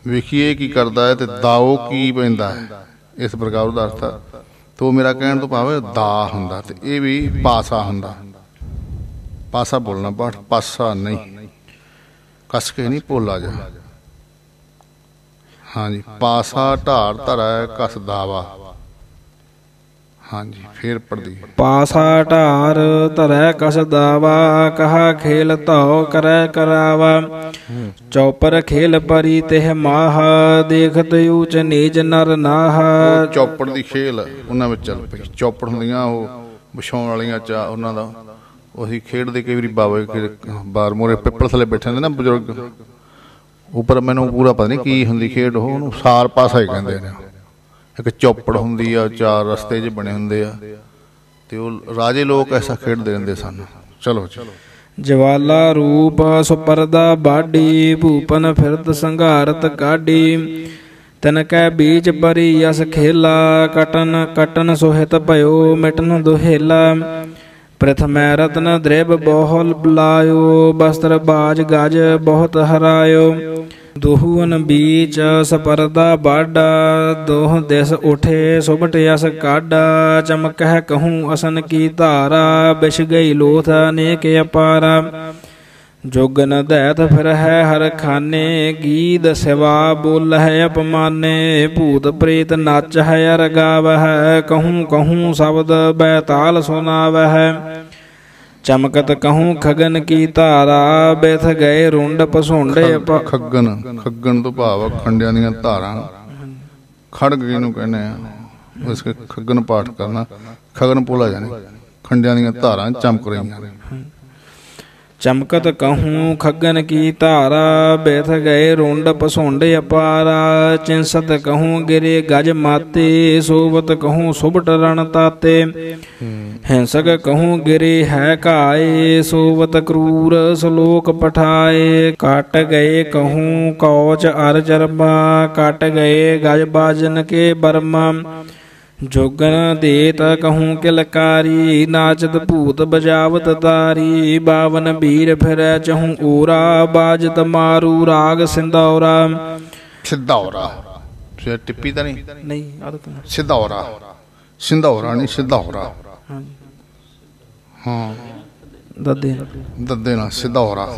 वेखिए की करता है तो दाओ की पैंदा है इस प्रकार का अर्थ तो मेरा कहने तो भावे दा हुंदा ते ये भी पासा हुंदा पासा बोलना पाठ पासा नहीं कस के नहीं भोला जा हाँ जी पासा ढार धरै कस दावा हाँ जी फिर पढ़दी पासा ढार धरै कस दावा कहा खेल तो करे करावा चौपर खेल परी तेह माह देखत ऊच नीच नर नाह चौपड़ दी खेल उन्हां विच चल पई चौपड़ हुंदियां ओह विछाउण वालियां चा उन्हां दा ਉਹੀ ਖੇਡਦੇ ਕਈ ਵਾਰੀ ਬਾਬੇ ਬਾਰ ਮੋਰੇ ਪਿੱਪਲ ਥੱਲੇ ਬੈਠੇ ਹੁੰਦੇ ਨਾ ਬਜ਼ੁਰਗ ਉੱਪਰ ਮੈਨੂੰ ਪੂਰਾ ਪਤਾ ਨਹੀਂ ਕੀ ਹੁੰਦੀ ਖੇਡ ਉਹਨੂੰ ਸਾਰ ਪਾਸਾ ਹੀ ਕਹਿੰਦੇ ਨੇ ਇੱਕ ਚੌਪੜ ਹੁੰਦੀ ਆ 4 ਰਸਤੇ 'ਚ ਬਣੇ ਹੁੰਦੇ ਆ ਤੇ ਉਹ ਰਾਜੇ ਲੋਕ ਐਸਾ ਖੇਡਦੇ ਰਹਿੰਦੇ ਸਨ ਚਲੋ ਜੀ ਜਵਾਲਾ ਰੂਪ ਸੁਪਰਦਾ ਬਾਡੀ, ਭੂਪਨ ਫਿਰਤ ਸੰਘਾਰਤ ਕਾਢੀ। ਤਿਨ ਕੈ ਬੀਚ ਬਰੀ ਅਸ ਖੇਲਾ, ਕਟਨ ਕਟਨ ਸੁਹਿਤ ਭਇਓ ਮਿਟਨ ਦੁਹੇਲਾ। ਪ੍ਰਥਮੈ ਰਤਨ ਦ੍ਰਿਬ ਬਹੁਲ ਬੁਲਾਇਓ, ਬਸਤਰ ਬਾਜ ਗਜ ਬਹੁਤ ਹਰਾਇਓ। ਦੋਹੂਨ ਬੀਚ ਸਪਰਦਾ ਬਾਡਾ, ਦੋਹ ਦਿਸ ਉਠੇ ਸੁਭਟ ਅਸ ਕਾਢਾ। ਚਮਕਹਿ ਕਹੂੰ ਅਸਨ ਕੀ ਧਾਰਾ, ਬਿਛ ਗਈ ਲੋਥ ਅਨੇਕ ਅਪਾਰਾ। ਜੋਗਨ ਦੈਤ ਫਿਰ ਹੈ ਹਰ ਖਾਨੇ, ਗੀਤ ਸਿਵਾ ਬੋਲ ਹੈ ਅਪਮਾਨੇ। ਭੂਤ ਪ੍ਰੇਤ ਨੱਚ ਹੈ ਅਰ ਗਾਵਹਿ, ਕਹੂੰ ਕਹੂੰ ਸ਼ਬਦ ਬੈਤਾਲ ਸੁਨਾਵਹਿ। ਚਮਕਤ ਕਹੂੰ ਖਗਨ ਕੀ ਧਾਰਾ, ਬਿਥ ਗਏ ਰੁੰਡ ਪਸੁੰਡੇ। ਖੱਗਨ, ਖੱਗਨ ਤੋਂ ਭਾਵ ਖੰਡਿਆਂ ਦੀਆਂ ਧਾਰਾਂ। ਖੜਗ ਜਿਹਨੂੰ ਕਹਿੰਦੇ ਆ, ਇਸ ਖੱਗਨ ਪਾਠ ਕਰਨਾ, ਖਗਨ ਭੁਲਾ ਜਾਣੀ, ਖੰਡਿਆਂ ਦੀਆਂ ਧਾਰਾਂ ਚਮਕ ਰਹੀਆਂ ਨੇ। ਚਮਕਤ ਕਹੂੰ ਖੱਗਨ ਕੀ ਧਾਰਾ, ਬਿਥ ਗਏ ਰੁੰਡ ਪਸੁੰਡੇ ਅਪਾਰਾ। ਚਿੰਸਤ ਕਹੂੰ ਗਿਰੇ ਗਜ ਮਾਤੇ, ਸੋਵਤ ਕਹੂੰ ਸੁਭਟ ਰਣ ਤਾਤੇ। ਹਿੰਸਕ ਕਹੂੰ ਗਿਰੇ ਹੈ ਘਾਏ, ਸੋਵਤ ਕਰੂਰ ਸਲੋਕ ਪਠਾਏ। ਕੱਟ ਗਏ ਕਹੂੰ ਕੌਚ ਅਰ ਚਰਮਾ, ਕੱਟ ਗਏ ਗਜ ਬਾਜਨ ਕੇ ਬਰਮਾ। ਜੋਗਨ ਦੇਤ ਕਹੂੰ ਕਿਲਕਾਰੀ, ਨਾਚਤ ਭੂਤ ਬਜਾਵਤ ਤਾਰੀ। ਬਾਵਨ ਵੀਰ ਫਿਰੈ ਚਹੂੰ ਓਰਾ, ਬਾਜਤ ਮਾਰੂ ਰਾਗ ਸਿੰਦੌਰਾ। ਸਿਧੌਰਾ ਟਿੱਪੀ ਤਾਂ ਨਹੀਂ ਆਦਤ ਸਿਧੌਰਾ, ਸਿੰਧੌਰਾ ਨਹੀਂ ਸਿਧੌਰਾ। ਹਾਂ ਦੱਦੇ ਦੱਦੇ ਨਾਲ ਸਿਧੌਰਾ।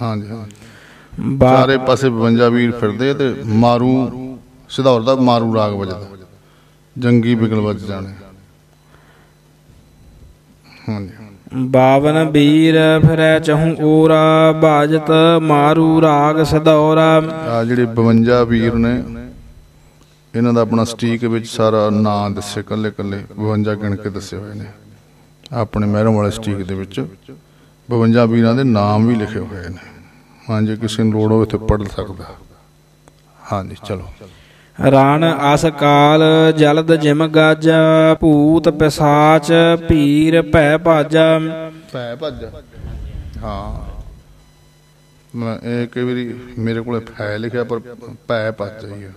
ਹਾਂਜੀ ਚਾਰੇ ਪਾਸੇ 52 ਵੀਰ ਫਿਰਦੇ ਤੇ ਮਾਰੂ, ਸਿਧੌਰ ਦਾ ਮਾਰੂ ਰਾਗ ਵੱਜਦਾ, ਜੰਗੀ ਬਿਗਲ ਵੱਜ ਜਾਣੇ। ਹਾਂਜੀ ਬਾਵਨ ਵੀਰ ਫਿਰੈ ਚਹੂੰ ਓਰਾ, ਬਾਜਤ ਮਾਰੂ ਰਾਗ ਸਿਧੌਰਾ। ਆ ਜਿਹੜੇ 52 ਵੀਰ ਨੇ, ਇਹਨਾਂ ਦਾ ਆਪਣਾ ਸਟੀਕ ਵਿੱਚ ਸਾਰਾ ਨਾਂ ਦੱਸੇ, ਕੱਲੇ ਕੱਲੇ 52 ਗਿਣ ਕੇ ਦੱਸੇ ਹੋਏ ਨੇ ਆਪਣੇ ਮਹਿਰੋਂ ਵਾਲੇ ਸਟੀਕ ਦੇ ਵਿੱਚ। 52 ਵੀਰਾਂ ਦੇ ਨਾਮ ਵੀ ਲਿਖੇ ਹੋਏ ਨੇ। ਹਾਂਜੀ ਕਿਸੇ ਨੂੰ ਲੋੜ ਹੋਵੇ ਇੱਥੇ ਪੜ੍ਹ ਸਕਦਾ। ਹਾਂਜੀ ਚਲੋ। ਰਾਣ ਅਸ ਕਾਲ ਜਲਦ ਜਿਮ ਗਾਜਾ, ਭੂਤ ਪਿਸਾਚ ਭੀਰ ਭੈ ਭਾਜਾ। ਭੈ ਭਾਜਾ, ਹਾਂ ਮੈਂ ਇਹ ਕਈ ਵਾਰੀ ਮੇਰੇ ਕੋਲ ਭੈ ਲਿਖਿਆ ਪਰ ਭੈ ਭਾਜਾ ਹੀ ਆ।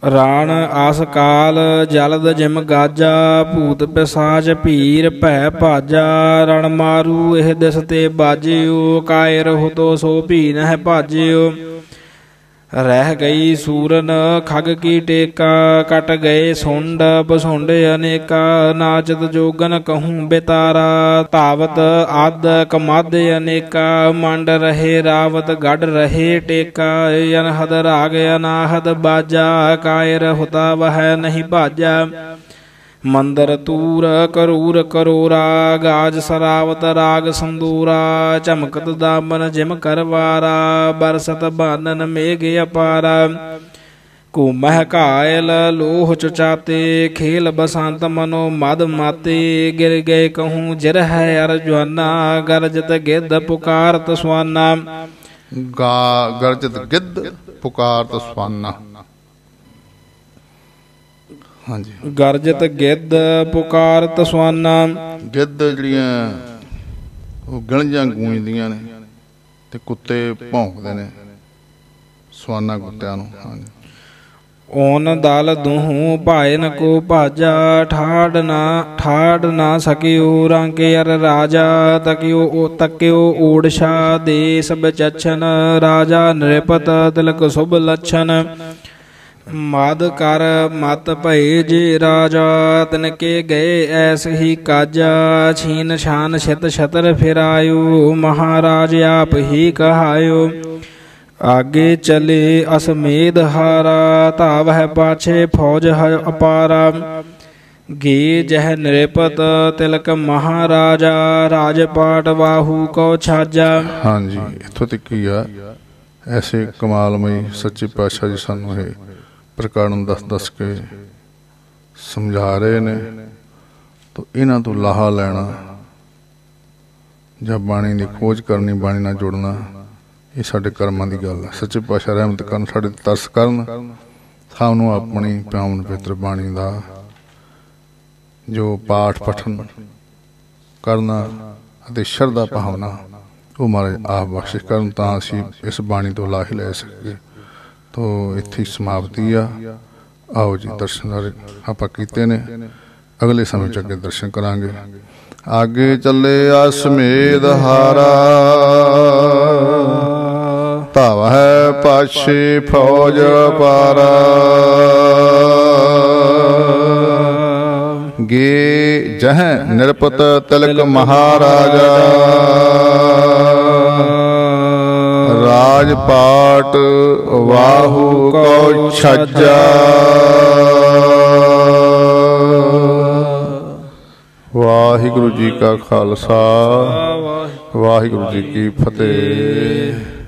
ਰਾਣ ਆਸ ਕਾਲ ਜਲਦ ਜਿਮ ਗਾਜਾ, ਭੂਤ ਪਿਸਾਚ ਭੀਰ ਭੈ ਭਾਜਾ। ਰਣ ਮਾਰੂ ਇਹ ਦਿਸ ਤੇ ਬਾਜਿਓ, ਕਾਇਰ ਹੋ ਤੋ ਸੋ ਭੀ ਨਹਿ ਭਾਜਿਓ। ਰਹਿ ਗਈ ਸੂਰਨ ਖਗ ਕੀ ਟੇਕਾ, ਕੱਟ ਗਏ ਸੁੰਡ ਪਸੁੰਡ ਅਨੇਕਾ। ਨਾਚਤ ਜੋਗਨ ਕਹੂੰ ਬੇਤਾਰਾ, ਧਾਵਤ ਆਦ ਕਮਾਦ ਅਨੇਕਾ। ਮੰਡ ਰਹੇ ਰਾਵਤ ਗੜ ਰਹੇ ਟੇਕਾ, ਅਨਹਦ ਰਾਗ ਅਨਾਹਦ ਬਾਜਾ। ਕਾਇਰ ਹੁਤਾ ਵਹ ਨਹੀਂ ਭਾਜਾ, ਮੰਦਰ ਤੂਰ ਕਰੂਰ ਕਰੋਰਾ। ਗਾਜ ਸਰਾਵਤ ਰਾਗ ਸੰਦੂਰਾ, ਚਮਕਤ ਦਾਮਨ ਜਿਮ ਕਰਵਾਰਾ। ਬਰਸਤ ਬਾਨਨ ਮੇਘ ਅਪਾਰਾ, ਘੂਮਹਿ ਘਾਇਲ ਲੋਹ ਚੁਚਾਤੇ। ਖੇਲ ਬਸੰਤ ਮਨੋ ਮਦ ਮਾਤੇ, ਗਿਰ ਗਏ ਕਹੂੰ ਜਿਰ ਹੈ ਅਰ ਜਵਾਨਾ। ਗਰਜਤ ਗਿੱਧ ਪੁਕਾਰਤ ਸਵਾਨਾ, ਗਰਜਤ ਗਿੱਧ ਪੁਕਾਰਤ ਸਵਾਨਾ। ਹਾਂਜੀ ਗਰਜਤ ਗਿੱਧ ਪੁਕਾਰਤ ਸਵਾਨਾ। ਗਿੱਧ ਜਿਹੜੀਆਂ ਉਹ ਗਣਜਾਂ ਗੂੰਜਦੀਆਂ ਨੇ ਤੇ ਕੁੱਤੇ ਭੌਂਕਦੇ ਨੇ ਸਵਾਨਾ ਕੁੱਤਿਆਂ ਨੂੰ। ਹਾਂਜੀ ਓਨ ਦਲ ਦੂਹੂ ਭਾਇਨ ਕੋ ਭਾਜਾ। ਠਾੜ ਨਾ ਸਕਿਓ ਰਾਂਕੇ ਅਰ ਰਾਜਾ। ਤਕਿਓ ਓੜਸ਼ਾ ਦੇਸ ਬਚਛਨ। ਰਾਜਾ ਨਿਰਪਤ ਤਿਲਕ ਸੁਭ ਲੱਛਨ। ਮਦ ਕਰ ਮਤ ਭਏ ਜੇ ਰਾਜਾ, ਤਿਨਕੇ ਗਏ ਐਸ ਹੀ ਕਾਜਾ। ਛੀਨ ਛਾਨ ਛਿਤ ਛਤਰ ਫਿਰਾਇਓ, ਮਹਾਰਾਜ ਆਪ ਹੀ ਕਹਾਇਓ। ਆਗੇ ਚਲੇ ਅਸਮੇਧ ਹਾਰਾ, ਧਾਵਹਿ ਪਾਛੇ ਫੌਜ ਹੈ ਅਪਾਰਾ। ਗੇ ਜਹ ਨਿਰਪਤ ਤਿਲਕ ਮਹਾਰਾਜਾ, ਰਾਜ ਪਾਟ ਬਾਹੂ ਕੋ ਛਾਜਾ। ਹਾਂਜੀ ਇੱਥੋਂ ਤੱਕ ਹੀ ਆ। ਐਸੇ ਕਮਾਲਮਈ ਸੱਚੇ ਪਾਤਸ਼ਾਹ ਜੀ ਸਾਨੂੰ ਇਹ ਪ੍ਰਕਾਰ ਨੂੰ ਦੱਸ ਕੇ ਸਮਝਾ ਰਹੇ ਨੇ। ਤਾਂ ਇਹਨਾਂ ਤੋਂ ਲਾਹਾ ਲੈਣਾ ਜਾਂ ਬਾਣੀ ਦੀ ਖੋਜ ਕਰਨੀ, ਬਾਣੀ ਨਾਲ ਜੁੜਨਾ, ਇਹ ਸਾਡੇ ਕਰਮਾਂ ਦੀ ਗੱਲ ਹੈ। ਸੱਚੇ ਪਾਤਸ਼ਾਹ ਰਹਿਮਤ ਕਰਨ, ਸਾਡੇ ਤੇ ਤਰਸ ਕਰਨ, ਸਾਨੂੰ ਆਪਣੀ ਪਾਵਨ ਪਵਿੱਤਰ ਬਾਣੀ ਦਾ ਜੋ ਪਾਠ ਪਠਨ करना ਅਤੇ ਸ਼ਰਧਾ ਭਾਵਨਾ ਉਹ ਮਹਾਰਾਜ ਆਪ ਬਖਸ਼ਿਸ਼ ਕਰਨ ਤਾਂ ਅਸੀਂ ਇਸ ਬਾਣੀ ਤੋਂ ਲਾਹ ਲੈ ਸਕੀਏ। ਤੋ ਇੱਥੇ ਸਮਾਪਤੀ ਆ। ਆਓ ਜੀ ਦਰਸ਼ਨ ਆਪਾਂ ਕੀਤੇ ਨੇ, ਅਗਲੇ ਸਮੇਂ 'ਚ ਅੱਗੇ ਦਰਸ਼ਨ ਕਰਾਂਗੇ। ਆਗੇ ਚੱਲੇ ਅਸਮੇਧ ਹਾਰਾ ਧਾਵ ਹੈ ਪਾਛੇ ਫੌਜ ਪਾਰਾ ਗੇ ਜਹ ਨਿਰਪਤ ਤਿਲਕ ਮਹਾਰਾਜਾ ਰਾਜ ਪਾਟ ਵਾਹੂ ਕੋ ਛੱਜਾ। ਵਾਹਿਗੁਰੂ ਜੀ ਕਾ ਖਾਲਸਾ, ਵਾਹਿਗੁਰੂ ਜੀ ਕੀ ਫਤਿਹ।